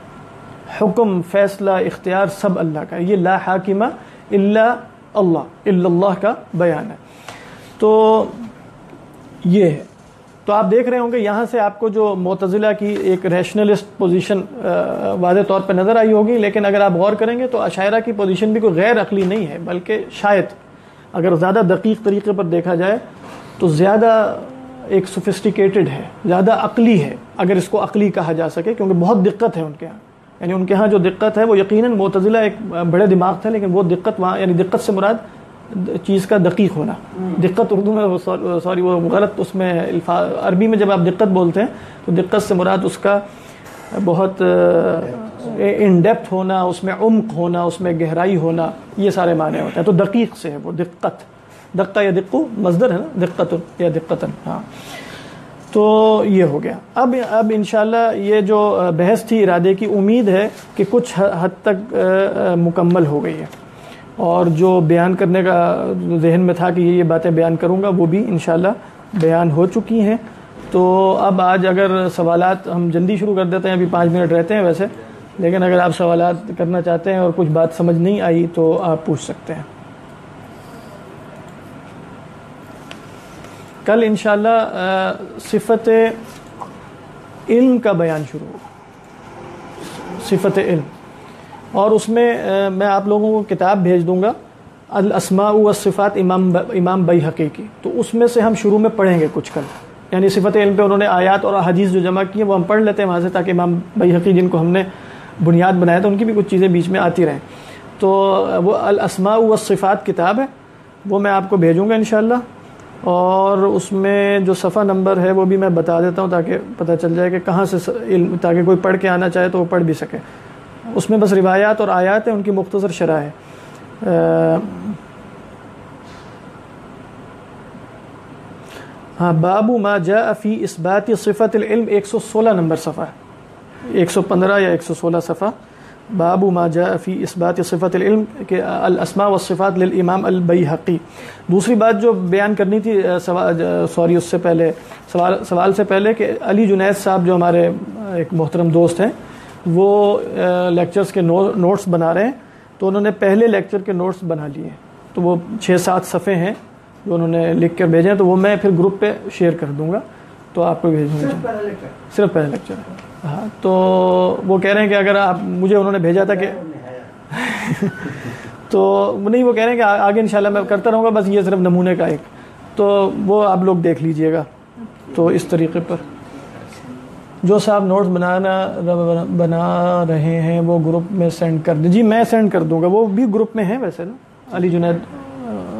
[SPEAKER 1] حکم، فیصلہ، اختیار سب اللہ کا ہے. یہ لا حاکم الا اللہ کا بیان ہے. تو یہ ہے. تو آپ دیکھ رہے ہوں گے یہاں سے آپ کو جو معتزلہ کی ایک ریشنلسٹ پوزیشن واضح طور پہ نظر آئی ہوگی، لیکن اگر آپ غور کریں گے تو اشاعرہ کی پوزیشن بھی کوئی غیر عقلی نہیں ہے، بلکہ شاید اگر زیادہ دقیق طریقے پر دیکھا جائے تو زیادہ ایک سوفسٹیکیٹڈ ہے، زیادہ عقلی ہے اگر اس کو عقلی کہا جا سکے، کیونکہ بہت دقت ہے ان کے ہاں. یعنی ان کے ہاں جو دقت ہے وہ یقیناً معتزلہ ایک بڑے دماغ تھے، لیکن وہ دقت وہاں، یعنی دقت سے مراد چیز کا دقیق ہونا. دقت اردو میں سوری وہ غلط اس میں عربی میں جب آپ دقت بولتے ہیں تو دقت سے مراد اس کا بہت ان ڈیپتھ ہونا، اس میں عمق ہونا، اس میں گہرائی ہونا، یہ سارے معنی ہوتے ہیں. تو دقیق سے ہے وہ دقت، دقہ یا دقو مصدر ہے نا، دقتن یا دقتن. ہاں تو یہ ہو گیا. اب انشاءاللہ یہ جو بحث تھی ارادے کی، امید ہے کہ کچھ حد تک مکمل ہو گئی ہے، اور جو بیان کرنے کا ذہن میں تھا کہ یہ باتیں بیان کروں گا وہ بھی انشاءاللہ بیان ہو چکی ہیں. تو اب آج اگر سوالات ہم جلدی شروع کر دیتے ہیں، ابھی 5 منٹ رہتے ہیں ویسے، لیکن اگر آپ سوالات کرنا چاہتے ہیں اور کچھ بات سمجھ نہیں آئی تو آپ پوچھ سکتے ہیں. کل انشاءاللہ صفت علم کا بیان شروع ہوگا، صفت علم، اور اس میں میں آپ لوگوں کو کتاب بھیج دوں گا الاسماء والصفات امام بیہقی کی. تو اس میں سے ہم شروع میں پڑھیں گے کچھ کل، یعنی صفت علم پہ انہوں نے آیات اور احادیث جو جمع کی ہیں وہ ہم پڑھ لیتے ہیں وہاں سے، تاکہ امام بیہقی جن کو ہم نے بنیاد بنایا تو ان کی بھی کچھ چیزیں بیچ میں آتی رہیں. تو وہ الاسماء والصفات کتاب ہے، وہ میں آپ کو بھیجوں گا انشاءاللہ، اور اس میں جو صفحہ نمبر ہے وہ بھی میں بتا دیتا ہوں تاکہ پتہ چل جائے کہ کہاں سے علم، تاکہ کوئی پڑھ کے آنا چاہے تو وہ پڑھ بھی سکے. اس میں بس روایات اور آیات ہیں، ان کی مختصر شرح ہے. ہاں، باب ما جاء فی اثبات صفت العلم 116 نمبر صفحہ ہے، 115 یا 116 صفحہ. باب ما جاء فی اثبات صفت العلم کہ الاسماء والصفات للامام البیہقی. دوسری بات جو بیان کرنی تھی اس سے پہلے سوال سے پہلے، کہ علی جنید صاحب جو ہمارے ایک محترم دوست ہیں، وہ لیکچرز کے نوٹس بنا رہے ہیں. تو انہوں نے پہلے لیکچر کے نوٹس بنا لیے، تو وہ 6-7 صفحے ہیں جو انہوں نے لکھ کر بھیجے ہیں، تو وہ میں پھر گروپ پہ شیئر کر دوں گا، تو آپ کو بھیج دوں گا. صرف پہلا لیکچر ہے. ہاں، تو وہ کہہ رہے ہیں کہ اگر آپ مجھے انہوں نے بھیجا تھا کہ تو نہیں، وہ کہہ رہے ہیں کہ آگے انشاءاللہ میں کرتا رہوں گا، بس یہ صرف نمونے کا ایک، تو وہ آپ لوگ دیکھ لیجئے گا. تو اس طریقے پر جو صاحب نوٹس بنا رہے ہیں وہ گروپ میں سینڈ کر دیں. جی میں سینڈ کر دوں گا، وہ بھی گروپ میں ہیں ویسے نا، علی جنید.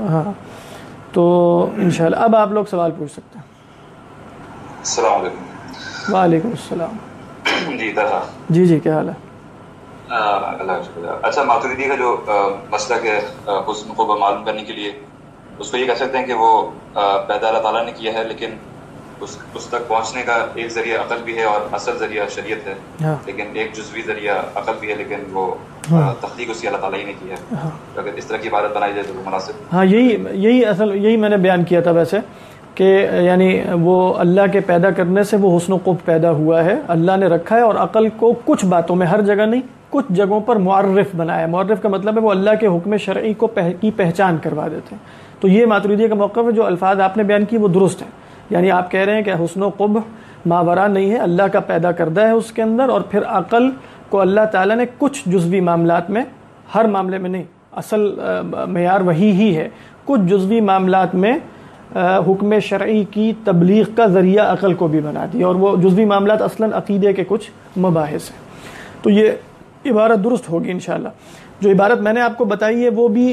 [SPEAKER 1] ہاں، تو انشاءاللہ اب آپ لوگ سوال پوچھ سکتے ہیں.
[SPEAKER 2] السلام علیکم.
[SPEAKER 1] وعلیکم السلام.
[SPEAKER 2] جی طرح
[SPEAKER 1] جی کیا حال ہے؟
[SPEAKER 2] اللہ کا شکریہ. اچھا، ماتریدی کا جو مسئلہ ہے حسن کو معلوم کرنے کے لیے، اس کو یہ کہہ سکتے ہیں کہ وہ پیدا اللہ تعالیٰ نے کیا ہے، لیکن اس تک پہنچنے کا ایک ذریعہ عقل بھی ہے اور اصل ذریعہ شریعت ہے، لیکن ایک جزوی ذریعہ عقل بھی ہے، لیکن وہ تخلیق اس کی اللہ تعالیٰ ہی نے کی ہے. اگر اس طرح کی عبارت بنائی جائے تو مناسب.
[SPEAKER 1] ہاں، یہی میں نے بیان کیا تھا ویسے، کہ یعنی وہ اللہ کے پیدا کرنے سے وہ حسن و قبح پیدا ہوا ہے، اللہ نے رکھا ہے، اور عقل کو کچھ باتوں میں، ہر جگہ نہیں، کچھ جگہوں پر معرف بنایا ہے. معرف کا مطلب ہے وہ اللہ کے حکم شرعی کی پہچان کروا دیتے ہیں. تو یہ ماتریدیہ کا موقف ہے. جو الفاظ آپ نے بیان کی وہ درست ہیں، یعنی آپ کہہ رہے ہیں کہ حسن و قبح ماورا نہیں ہے، اللہ کا پیدا کردہ ہے اس کے اندر، اور پھر عقل کو اللہ تعالیٰ نے کچھ جزوی معاملات میں، ہر معاملے میں نہیں، اصل معیار وہی ہی ہے، کچھ جزوی معاملات میں حکم شرعی کی تبلیغ کا ذریعہ عقل کو بھی بنا دیا، اور وہ جزوی معاملات اصلاً عقیدے کے کچھ مباحث ہیں. تو یہ عبارت درست ہوگی انشاءاللہ. جو عبارت میں نے آپ کو بتائی ہے وہ بھی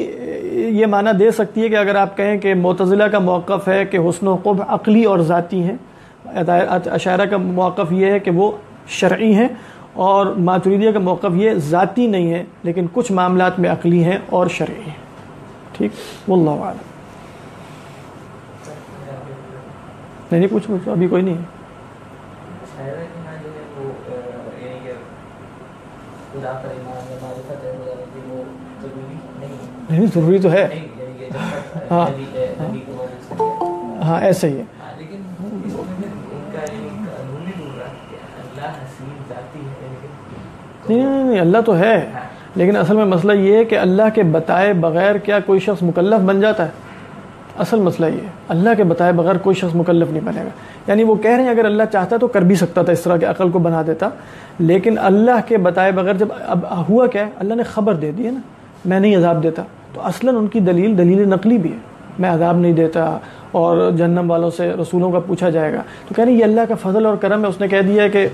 [SPEAKER 1] یہ معنی دے سکتی ہے کہ اگر آپ کہیں کہ معتزلہ کا موقف ہے کہ حسن و قبح عقلی اور ذاتی ہیں، اشاعرہ کا موقف یہ ہے کہ وہ شرعی ہیں، اور ماتریدیہ کا موقف یہ ذاتی نہیں ہے لیکن کچھ معاملات میں عقلی ہیں اور شرعی ہیں. ٹھیک، واللہ اعلم. نہیں پوچھو، ابھی کوئی نہیں ہے. نہیں، ضروری تو ہے. ہاں ایسا ہی ہے. نہیں، اللہ تو ہے، لیکن اصل میں مسئلہ یہ ہے کہ اللہ کے بتائے بغیر کیا کوئی شخص مکلف بن جاتا ہے؟ اصل مسئلہ یہ ہے، اللہ کے بتائے بغیر کوئی شخص مکلف نہیں بنے گا. یعنی وہ کہہ رہے ہیں اگر اللہ چاہتا تو کر بھی سکتا تھا، اس طرح کے عقل کو بنا دیتا، لیکن اللہ کے بتائے بغیر جب اب ہوا کیا ہے، اللہ نے خبر دے دی ہے نا، میں نہیں عذاب دیتا، تو اصلاً ان کی دلیل نقلی بھی ہے، میں عذاب نہیں دیتا، اور جہنم والوں سے رسولوں کا پوچھا جائے گا. تو کہہ رہے ہیں یہ اللہ کا فضل اور کرم ہے. اس نے کہہ دیا ہے کہ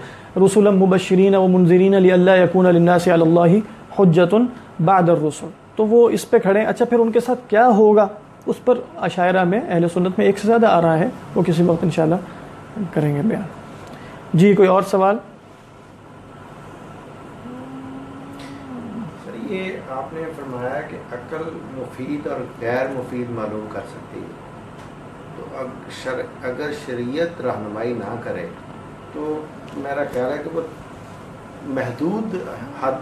[SPEAKER 1] رسولا مبشرین و منذرین لئلا یکون للناس علی اللہ حجۃ بعد الرسل. تو وہ اس پہ کھڑے ہیں. اچھا، پھر ان کے ساتھ کیا ہوگا اس پر اشاعرہ میں، اہل سنت میں ایک سے زیادہ آ رہا ہے، وہ کسی وقت انشاءاللہ کریں گے بیان. جی کوئی اور سوال؟
[SPEAKER 3] سر، یہ آپ نے فرمایا کہ عقل مفید اور غیر مفید معلوم کر سکتی ہے، تو اگر شریعت رہنمائی نہ کرے تو میرا خیال ہے کہ وہ محدود حد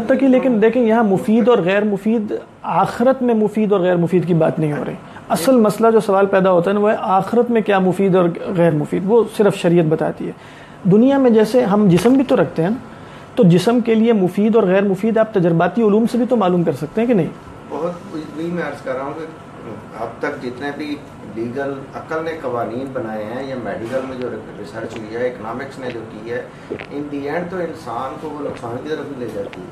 [SPEAKER 3] تک
[SPEAKER 1] ہی. لیکن دیکھیں یہاں مفید اور غیر مفید، آخرت میں مفید اور غیر مفید کی بات نہیں ہو رہی. اصل مسئلہ جو سوال پیدا ہوتا ہے نا وہ ہے آخرت میں کیا مفید اور غیر مفید، وہ صرف شریعت بتاتی ہے. دنیا میں جیسے ہم جسم بھی تو رکھتے ہیں نا، تو جسم کے لیے مفید اور غیر مفید آپ تجرباتی علوم سے بھی تو معلوم کر سکتے ہیں کہ نہیں.
[SPEAKER 3] بہت میں عرض کر رہا ہوں کہ اب تک جتنے بھی لیگل عقل نے قوانین بنائے ہیں یا میڈیکل میں جو ریسرچ ہوئی ہے، اکنامکس نے جو کی ہے، ان دی اینڈ تو انسان کو وہ نقصان کی طرف ہی لے جاتی ہے.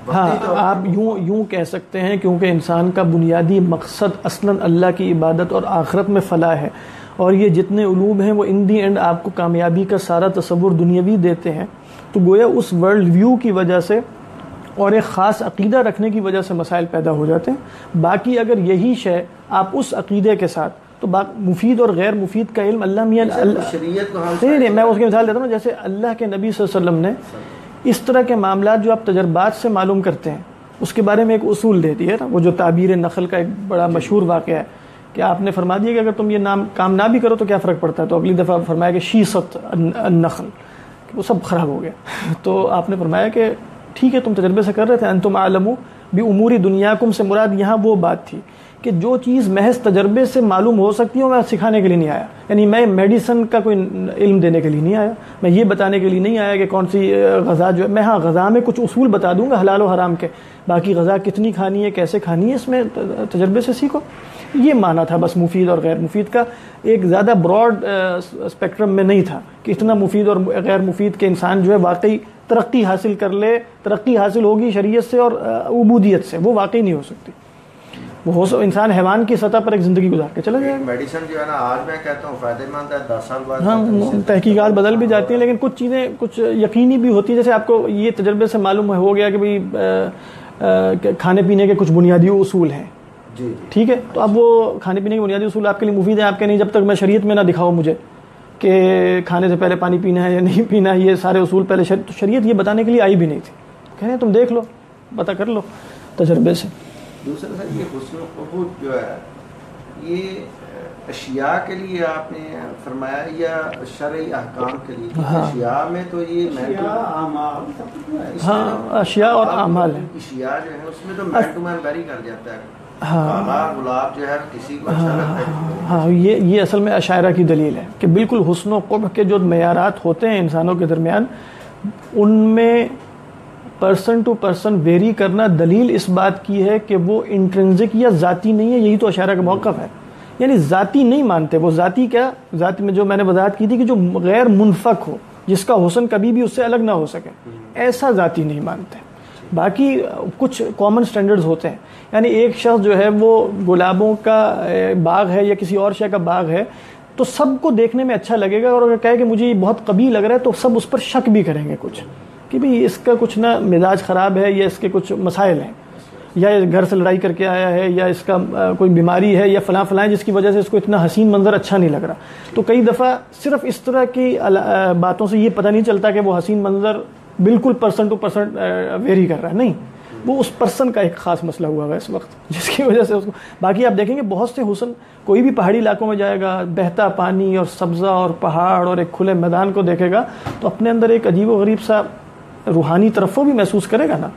[SPEAKER 1] ہاں، آپ یوں کہہ سکتے ہیں، کیونکہ انسان کا بنیادی مقصد اصلاً اللہ کی عبادت اور آخرت میں فلاح ہے، اور یہ جتنے علوم ہیں وہ ان دی اینڈ آپ کو کامیابی کا سارا تصور دنیاوی دیتے ہیں، تو گویا اس ورلڈ ویو کی وجہ سے اور ایک خاص عقیدہ رکھنے کی وجہ سے مسائل پیدا ہو جاتے ہیں۔ باقی اگر یہی شے آپ اس عقیدے کے ساتھ، تو مفید اور غیر مفید کا علم اللہ میاں
[SPEAKER 3] شریعت کو
[SPEAKER 1] نہیں، میں اس کی مثال دیتا ہوں، جیسے اللہ کے نبی صلی اللہ علیہ وسلم نے اس طرح کے معاملات جو آپ تجربات سے معلوم کرتے ہیں اس کے بارے میں ایک اصول دے دیا نا، وہ جو تعبیر نخل کا ایک بڑا مشہور واقعہ ہے کہ آپ نے فرما دیا کہ اگر تم یہ کام نہ بھی کرو تو کیا فرق پڑتا ہے، تو اگلی دفعہ فرمایا کہ شیست النخل، وہ سب خراب ہو گیا۔ تو آپ نے فرمایا کہ ٹھیک ہے تم تجربے سے کر رہے تھے، انتم اعلم بامور دنیاکم سے مراد یہاں وہ بات تھی کہ جو چیز محض تجربے سے معلوم ہو سکتی ہے میں سکھانے کے لیے نہیں آیا، یعنی میں میڈیسن کا کوئی علم دینے کے لیے نہیں آیا، میں یہ بتانے کے لیے نہیں آیا کہ کون سی غذا جو ہے، میں ہاں غذا میں کچھ اصول بتا دوں گا حلال و حرام کے، باقی غذا کتنی کھانی ہے کیسے کھانی ہے اس میں تجربے سے سیکھو۔ یہ معنی تھا بس مفید اور غیر مفید کا، ایک زیادہ براڈ اسپیکٹرم میں نہیں تھا کہ اتنا مفید اور غیر مفید کے انسان جو ہے واقعی ترقی حاصل کر لے، ترقی حاصل ہوگی شریعت سے اور عبودیت سے، وہ واقعی نہیں ہو سکتی۔ وہ انسان حیوان کی سطح پر ایک زندگی گزار کے چلا جائے گا۔
[SPEAKER 3] میڈیسن جو ہے نا آج میں کہتا ہوں فائدہ مند ہے، 10 سال بعد
[SPEAKER 1] ہاں تحقیقات بدل بھی جاتی ہیں، لیکن کچھ چیزیں کچھ یقینی بھی ہوتی ہیں، جیسے آپ کو یہ تجربے سے معلوم ہو گیا کہ بھئی کھانے پینے کے کچھ بنیادی اصول ہیں،
[SPEAKER 3] جی
[SPEAKER 1] ٹھیک ہے، تو اب وہ کھانے پینے کے بنیادی اصول آپ کے لیے مفید ہیں، آپ کے نہیں، جب تک میں شریعت میں نہ دکھاؤ مجھے کہ کھانے سے پہلے پانی پینا ہے یا نہیں پینا ہے، یہ سارے اصول پہلے شریعت یہ بتانے کے لیے آئی بھی نہیں تھی، کہہ رہے ہیں تم دیکھ لو، پتہ کر لو تجربے سے۔
[SPEAKER 3] دوسرا سر یہ حسن و قبول جو ہے یہ اشیاء کے لیے آپ نے فرمایا یا شرعی احکام کے لیے؟ اشیاء میں تو یہ
[SPEAKER 1] ہاں اشیاء اور اعمال ہیں،
[SPEAKER 3] اشیاء جو ہے اس میں تو مین ٹو مین ویری کر جاتا ہے، ہاں گلاب جو ہے کسی کو اچھا لگتا ہے۔
[SPEAKER 1] ہاں یہ اصل میں اشاعرہ کی دلیل ہے کہ بالکل حسن و قبح کے جو معیارات ہوتے ہیں انسانوں کے درمیان ان میں پرسن ٹو پرسن ویری کرنا دلیل اس بات کی ہے کہ وہ انٹرنزک یا ذاتی نہیں ہے، یہی تو اشاعرہ کا موقف ہے، یعنی ذاتی نہیں مانتے وہ، ذاتی کیا، ذاتی میں جو میں نے وضاحت کی تھی کہ جو غیر منفک ہو، جس کا حسن کبھی بھی اس سے الگ نہ ہو سکے، ایسا ذاتی نہیں مانتے۔ باقی کچھ کامن سٹینڈرڈز ہوتے ہیں، یعنی ایک شخص جو ہے وہ گلابوں کا باغ ہے یا کسی اور شے کا باغ ہے تو سب کو دیکھنے میں اچھا لگے گا، اور اگر کہے کہ مجھے یہ بہت قبیح لگ رہا ہے تو سب اس پر شک بھی کریں گے کچھ کہ بھئی اس کا کچھ نہ مزاج خراب ہے یا اس کے کچھ مسائل ہیں، یا گھر سے لڑائی کر کے آیا ہے، یا اس کا کوئی بیماری ہے یا فلاں فلاں جس کی وجہ سے اس کو اتنا حسین منظر اچھا نہیں لگ رہا۔ تو کئی دفعہ صرف اس طرح کی باتوں سے یہ پتہ نہیں چلتا کہ وہ حسین منظر بالکل پرسن ٹو پرسن ویری کر رہا ہے، نہیں، وہ اس پرسن کا ایک خاص مسئلہ ہوا ہے اس وقت جس کی وجہ سے اس کو، باقی آپ دیکھیں گے بہت سے حسن، کوئی بھی پہاڑی علاقوں میں جائے گا، بہتا پانی اور سبزہ اور پہاڑ اور ایک کھلے میدان کو دیکھے گا تو اپنے اندر ایک عجیب و غریب سا روحانی طرف بھی محسوس کرے گا نا،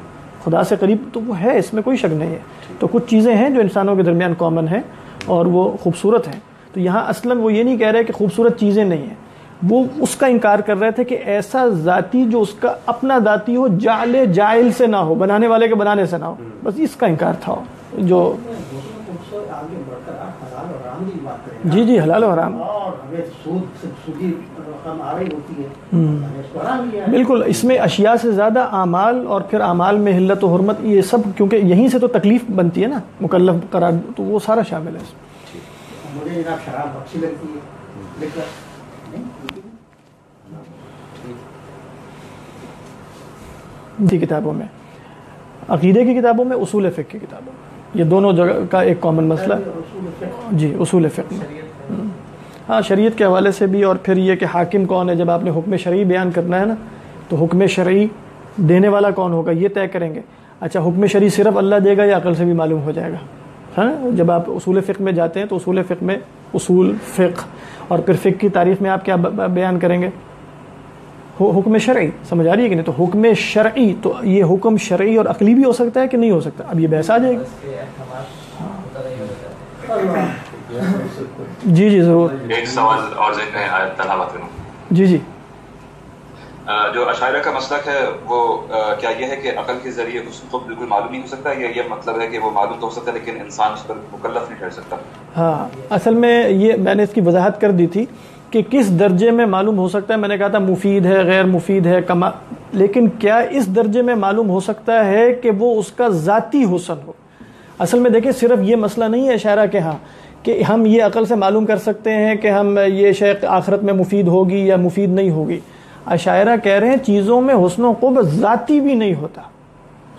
[SPEAKER 1] خدا سے قریب تو وہ ہے، اس میں کوئی شک نہیں ہے۔ تو کچھ چیزیں ہیں جو انسانوں کے درمیان کامن ہیں اور وہ خوبصورت ہیں، تو یہاں اصلاً وہ یہ نہیں کہہ رہے کہ خوبصورت چیزیں نہیں ہیں، وہ اس کا انکار کر رہے تھے کہ ایسا ذاتی جو اس کا اپنا ذاتی ہو، جائل سے نہ ہو، بنانے والے کے بنانے سے نہ ہو، بس اس کا انکار تھا جو جی حلال و حرام بالکل، اس میں اشیاء سے زیادہ اعمال، اور پھر اعمال میں حلت و حرمت، یہ سب کیونکہ یہیں سے تو تکلیف بنتی ہے نا مکلف قرار، تو وہ سارا شامل ہے اس میں۔
[SPEAKER 4] مجھے جناب شراب اچھی لگتی ہے،
[SPEAKER 1] جی کتابوں میں، عقیدے کی کتابوں میں، اصول فقہ کی کتابوں میں، یہ دونوں جگہ کا ایک کامن مسئلہ جی اصول فقہ میں، ہاں شریعت کے حوالے سے بھی، اور پھر یہ کہ حاکم کون ہے، جب آپ نے حکم شرعی بیان کرنا ہے نا تو حکم شرعی دینے والا کون ہوگا یہ طے کریں گے۔ اچھا حکم شرعی صرف اللہ دے گا یا عقل سے بھی معلوم ہو جائے گا؟ ہاں جب آپ اصول فقہ میں جاتے ہیں تو اصول فقہ میں اصول فقہ، اور پھر فقہ کی تعریف میں آپ کیا بیان کریں گے؟ حکم شرعی، سمجھ آ رہی ہے کہ نہیں؟ تو حکم شرعی، تو یہ حکم شرعی اور عقلی بھی ہو سکتا ہے کہ نہیں ہو سکتا، اب یہ بحث آ جائے گی۔ جی جی ضرور،
[SPEAKER 2] ایک سوال اور ذہن میں آیا تلاوت کروں۔
[SPEAKER 1] جی جی،
[SPEAKER 2] جو اشاعرہ کا مسلک ہے وہ کیا یہ ہے کہ عقل کے ذریعے اس کو بالکل معلوم نہیں ہو سکتا، یا یہ مطلب ہے کہ وہ معلوم تو ہو سکتا ہے لیکن انسان اس پر مکلف نہیں ٹھہر سکتا؟
[SPEAKER 1] ہاں اصل میں یہ میں نے اس کی وضاحت کر دی تھی کہ کس درجے میں معلوم ہو سکتا ہے، میں نے کہا تھا مفید ہے، غیر مفید ہے، کما، لیکن کیا اس درجے میں معلوم ہو سکتا ہے کہ وہ اس کا ذاتی حسن ہو؟ اصل میں دیکھیں صرف یہ مسئلہ نہیں ہے اشاعرہ کے ہاں کہ ہم یہ عقل سے معلوم کر سکتے ہیں کہ ہم یہ شے آخرت میں مفید ہوگی یا مفید نہیں ہوگی. اشاعرہ کہہ رہے ہیں چیزوں میں حسن و قبح ذاتی بھی نہیں ہوتا.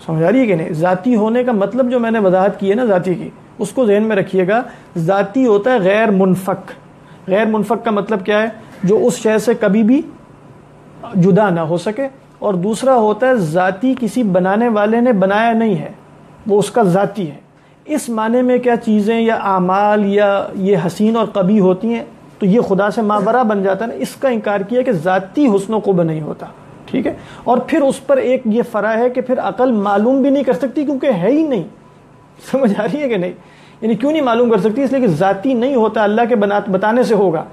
[SPEAKER 1] سمجھ آ رہی ہے کہ نہیں؟ ذاتی ہونے کا مطلب جو میں نے وضاحت کی ہے نا ذاتی کی، اس کو ذہن میں رکھیے گا. ذاتی ہوتا ہے غیر منفک. غیر منفک کا مطلب کیا ہے؟ جو اس شے سے کبھی بھی جدا نہ ہو سکے. اور دوسرا ہوتا ہے ذاتی، کسی بنانے والے نے بنایا نہیں ہے، وہ اس کا ذاتی ہے. اس معنی میں کیا چیزیں یا اعمال یا یہ حسین اور قبیح ہوتی ہیں تو یہ خدا سے ماورا بن جاتا ہے نا، اس کا انکار کیا کہ ذاتی حسن و قبح نہیں ہوتا. ٹھیک ہے. اور پھر اس پر ایک یہ فرع ہے کہ پھر عقل معلوم بھی نہیں کر سکتی کیونکہ ہے ہی نہیں. سمجھ آ رہی ہے کہ نہیں؟ یعنی کیوں نہیں معلوم کر سکتی؟ اس لیے کہ ذاتی نہیں ہوتا، اللہ کے بتانے سے ہوگا.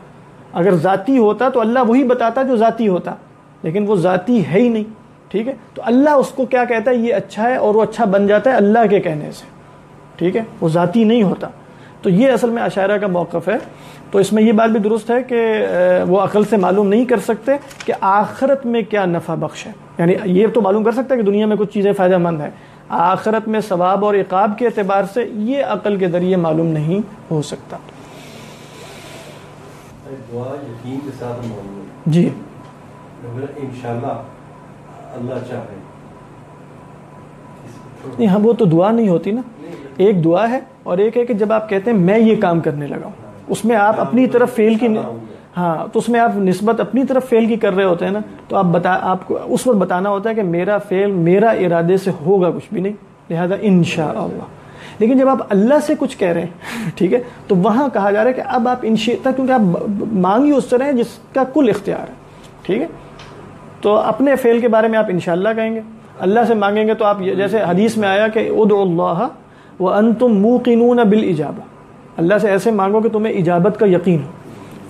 [SPEAKER 1] اگر ذاتی ہوتا تو اللہ وہی بتاتا جو ذاتی ہوتا، لیکن وہ ذاتی ہے ہی نہیں. ٹھیک ہے. تو اللہ اس کو کیا کہتا ہے؟ یہ اچھا ہے، اور وہ اچھا بن جاتا ہے اللہ کے کہنے سے. ٹھیک ہے. وہ ذاتی نہیں ہوتا. تو یہ اصل میں اشاعرہ کا موقف ہے. تو اس میں یہ بات بھی درست ہے کہ وہ عقل سے معلوم نہیں کر سکتے کہ آخرت میں کیا نفع بخش ہے. یعنی یہ تو معلوم کر سکتا ہے کہ دنیا میں کچھ چیزیں فائدہ مند ہیں، آخرت میں ثواب اور عقاب کے اعتبار سے یہ عقل کے ذریعے معلوم نہیں ہو سکتا.
[SPEAKER 5] دعا یقین کے ساتھ مانگو
[SPEAKER 1] جی
[SPEAKER 5] انشاءاللہ اللہ چاہے.
[SPEAKER 1] نہیں ہاں وہ تو دعا نہیں ہوتی نا. ایک دعا ہے اور ایک ہے کہ جب آپ کہتے ہیں میں یہ کام کرنے لگا ہوں، اس میں آپ اپنی طرف فیل کی ہاں تو اس میں آپ نسبت اپنی طرف فیل کی کر رہے ہوتے ہیں نا، تو آپ کو اس وقت بتانا ہوتا ہے کہ میرا فیل میرا ارادے سے ہوگا کچھ بھی نہیں، لہذا انشاءاللہ. لیکن جب آپ اللہ سے کچھ کہہ رہے ہیں ٹھیک ہے تو وہاں کہا جا رہا ہے کہ اب آپ انشاءاللہ، کیونکہ آپ مانگی اس طرح ہے جس کا کل اختیار ہے. ٹھیک ہے. تو اپنے فعل کے بارے میں آپ انشاءاللہ کہیں گے. اللہ سے مانگیں گے تو آپ جیسے حدیث میں آیا کہ ادعوا اللہ وانتم موقنون بالاجابہ، اللہ سے ایسے مانگو کہ تمہیں اجابت کا یقین ہو.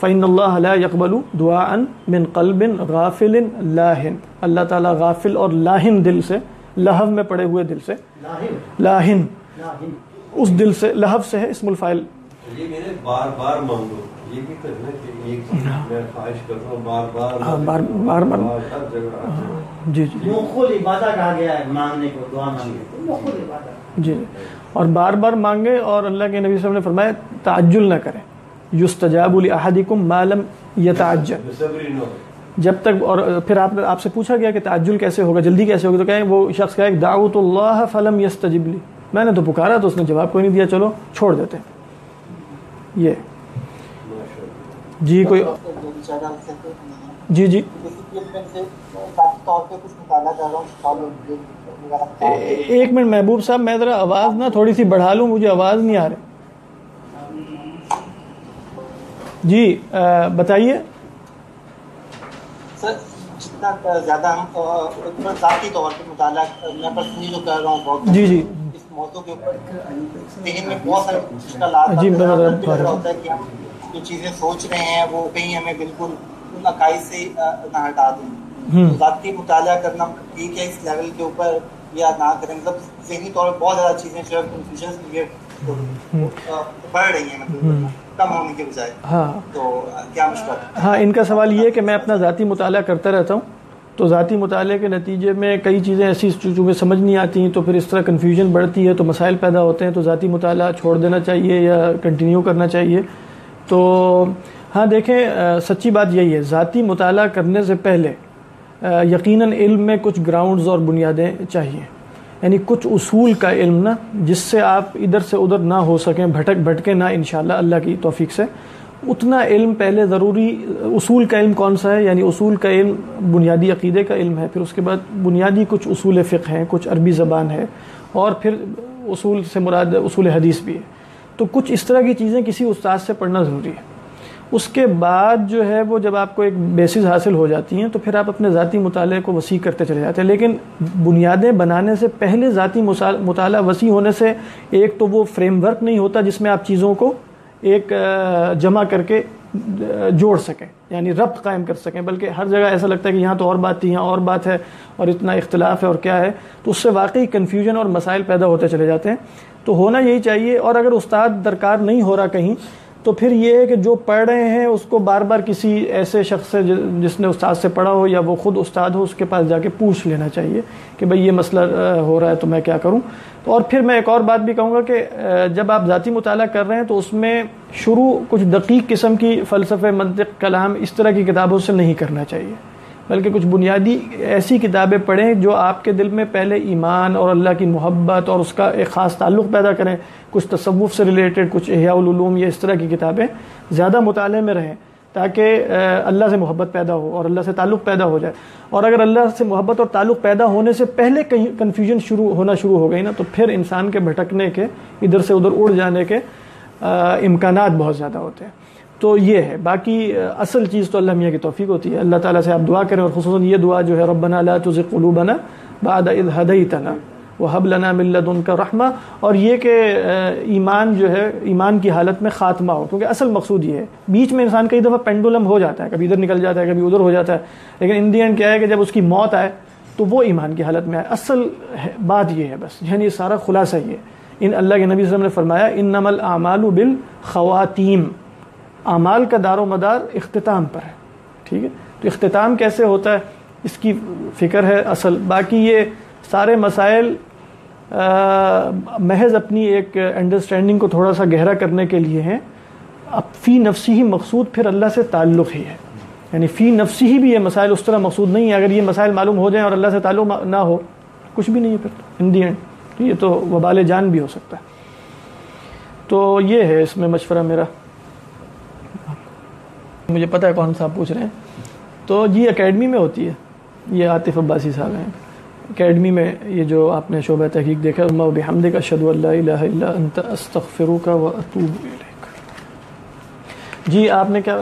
[SPEAKER 1] فإن اللہ لا يقبل دعاء من قلب غافل لاہن، اللہ تعالیٰ غافل اور لاہن دل سے، لہو میں پڑے ہوئے دل سے، لاہن اس دل سے، لہو سے ہے اسم الفاعل.
[SPEAKER 5] یہ میرے بار بار مانگو، یہ بھی کرنا کہ ایک میں خواہش کرتا ہوں بار بار
[SPEAKER 1] بار
[SPEAKER 5] ہر جگہ.
[SPEAKER 1] جی جی
[SPEAKER 4] مخل عبادت کہا گیا ہے مانگنے کو، دعا مانگنے کو مخل عبادت.
[SPEAKER 1] جی. اور بار بار مانگے. اور اللہ کے نبی صلی اللہ علیہ وسلم نے فرمایا تعجل نہ کریں. یستجاب لأحدکم ما لم یتعجل، جب تک. اور پھر آپ سے پوچھا گیا کہ تعجل کیسے ہوگا، جلدی کیسے ہوگی، تو کہیں وہ شخص کہے دعوت اللہ فلم یستجب لی، میں نے تو پکارا تو اس نے جواب کوئی نہیں دیا، چلو چھوڑ دیتے. یہ جی کوئی جی جی ایک منٹ محبوب صاحب، میں ذرا آواز نہ تھوڑی سی بڑھا لوں، مجھے آواز نہیں آ رہی. جی بتائیے.
[SPEAKER 6] سر جتنا زیادہ ہم ذاتی طور پہ مطالعہ میں پرسنلی جو کر رہا ہوں بہت
[SPEAKER 1] جی جی
[SPEAKER 6] اس موضوع کے اوپر ذہن میں بہت سارے مشکلات
[SPEAKER 1] جی
[SPEAKER 6] ہوتا ہے کہ ہم جو چیزیں سوچ رہے ہیں وہ کہیں ہمیں بالکل ان عقائد سے نہ ہٹا دیں. ذاتی مطالعہ کرنا ٹھیک ہے اس لیول کے اوپر یا نہ کریں، مطلب ذہنی طور پر بہت زیادہ چیزیں جو ہے کنفیوژن بڑھ رہی ہیں مطلب کم ہونے کے بجائے.
[SPEAKER 1] ہاں
[SPEAKER 6] تو کیا مشکل؟
[SPEAKER 1] ہاں ان کا سوال یہ ہے کہ میں اپنا ذاتی مطالعہ کرتا رہتا ہوں، تو ذاتی مطالعے کے نتیجے میں کئی چیزیں ایسی جو مجھے سمجھ نہیں آتی ہیں، تو پھر اس طرح کنفیوژن بڑھتی ہے، تو مسائل پیدا ہوتے ہیں. تو ذاتی مطالعہ چھوڑ دینا چاہیے یا کنٹینیو کرنا چاہیے؟ تو ہاں دیکھیں سچی بات یہی ہے، ذاتی مطالعہ کرنے سے پہلے یقیناً علم میں کچھ گراؤنڈز اور بنیادیں چاہیے، یعنی کچھ اصول کا علم نا، جس سے آپ ادھر سے ادھر نہ ہو سکیں، بھٹکے نہ انشاءاللہ اللہ کی توفیق سے. اتنا علم پہلے ضروری. اصول کا علم کون سا ہے؟ یعنی اصول کا علم بنیادی عقیدے کا علم ہے، پھر اس کے بعد بنیادی کچھ اصول فقہ ہیں، کچھ عربی زبان ہے، اور پھر اصول سے مراد اصول حدیث بھی ہے. تو کچھ اس طرح کی چیزیں کسی استاد سے پڑھنا ضروری ہے. اس کے بعد جو ہے وہ جب آپ کو ایک بیسس حاصل ہو جاتی ہیں تو پھر آپ اپنے ذاتی مطالعے کو وسیع کرتے چلے جاتے ہیں. لیکن بنیادیں بنانے سے پہلے ذاتی مطالعہ وسیع ہونے سے ایک تو وہ فریم ورک نہیں ہوتا جس میں آپ چیزوں کو ایک جمع کر کے جوڑ سکیں، یعنی ربط قائم کر سکیں، بلکہ ہر جگہ ایسا لگتا ہے کہ یہاں تو اور بات تھی، یہاں اور بات ہے، اور اتنا اختلاف ہے اور کیا ہے. تو اس سے واقعی کنفیوژن اور مسائل پیدا ہوتے چلے جاتے ہیں. تو ہونا یہی چاہیے. اور اگر استاد درکار نہیں ہو رہا کہیں تو پھر یہ ہے کہ جو پڑھ رہے ہیں اس کو بار بار کسی ایسے شخص سے جس نے استاد سے پڑھا ہو یا وہ خود استاد ہو اس کے پاس جا کے پوچھ لینا چاہیے کہ بھئی یہ مسئلہ ہو رہا ہے تو میں کیا کروں. اور پھر میں ایک اور بات بھی کہوں گا کہ جب آپ ذاتی مطالعہ کر رہے ہیں تو اس میں شروع کچھ دقیق قسم کی فلسفہ، منطق، کلام اس طرح کی کتابوں سے نہیں کرنا چاہیے، بلکہ کچھ بنیادی ایسی کتابیں پڑھیں جو آپ کے دل میں پہلے ایمان اور اللہ کی محبت اور اس کا ایک خاص تعلق پیدا کریں. کچھ تصوف سے ریلیٹڈ، کچھ احیاء العلوم، یہ اس طرح کی کتابیں زیادہ مطالعے میں رہیں تاکہ اللہ سے محبت پیدا ہو اور اللہ سے تعلق پیدا ہو جائے. اور اگر اللہ سے محبت اور تعلق پیدا ہونے سے پہلے کہیں کنفیوژن ہونا شروع ہو گئی نا، تو پھر انسان کے بھٹکنے کے، ادھر سے ادھر اڑ جانے کے امکانات بہت زیادہ ہوتے ہیں. تو یہ ہے. باقی اصل چیز تو اللہ میاں کی توفیق ہوتی ہے. اللہ تعالیٰ سے آپ دعا کریں، اور خصوصاً یہ دعا جو ہے ربنا لا تزغ قلوبنا بعد اذ ہدیتنا وہب لنا من لدنک رحمہ. اور یہ کہ ایمان جو ہے، ایمان کی حالت میں خاتمہ ہو، کیونکہ اصل مقصود یہ ہے. بیچ میں انسان کئی دفعہ پینڈولم ہو جاتا ہے، کبھی ادھر نکل جاتا ہے، کبھی ادھر ہو جاتا ہے، لیکن ان دی اینڈ کیا ہے کہ جب اس کی موت آئے تو وہ ایمان کی حالت میں آئے. اصل بات یہ ہے بس، یعنی سارا خلاصہ یہ ہے. اللہ کے نبی صلی اللہ علیہ وسلم نے فرمایا انما الاعمال بالخواتیم، اعمال کا دار و مدار اختتام پر ہے. ٹھیک ہے، تو اختتام کیسے ہوتا ہے اس کی فکر ہے اصل. باقی یہ سارے مسائل محض اپنی ایک انڈرسٹینڈنگ کو تھوڑا سا گہرا کرنے کے لیے ہیں. اب فی نفسی ہی مقصود پھر اللہ سے تعلق ہی ہے، یعنی فی نفسی ہی بھی یہ مسائل اس طرح مقصود نہیں ہے. اگر یہ مسائل معلوم ہو جائیں اور اللہ سے تعلق نہ ہو، کچھ بھی نہیں ہے پھر ان دی اینڈ. یہ تو وبال جان بھی ہو سکتا ہے. تو یہ ہے اس میں مشورہ میرا. مجھے پتہ ہے کون صاحب پوچھ رہے ہیں. تو جی اکیڈمی میں ہوتی ہے، یہ عاطف عباسی صاحب ہیں. اکیڈمی میں یہ جو آپ نے شعبہ تحقیق دیکھا، اللہم بحمدک اشہد ان لا الہ الا انت استغفرک و اتوب الیک. جی آپ نے کیا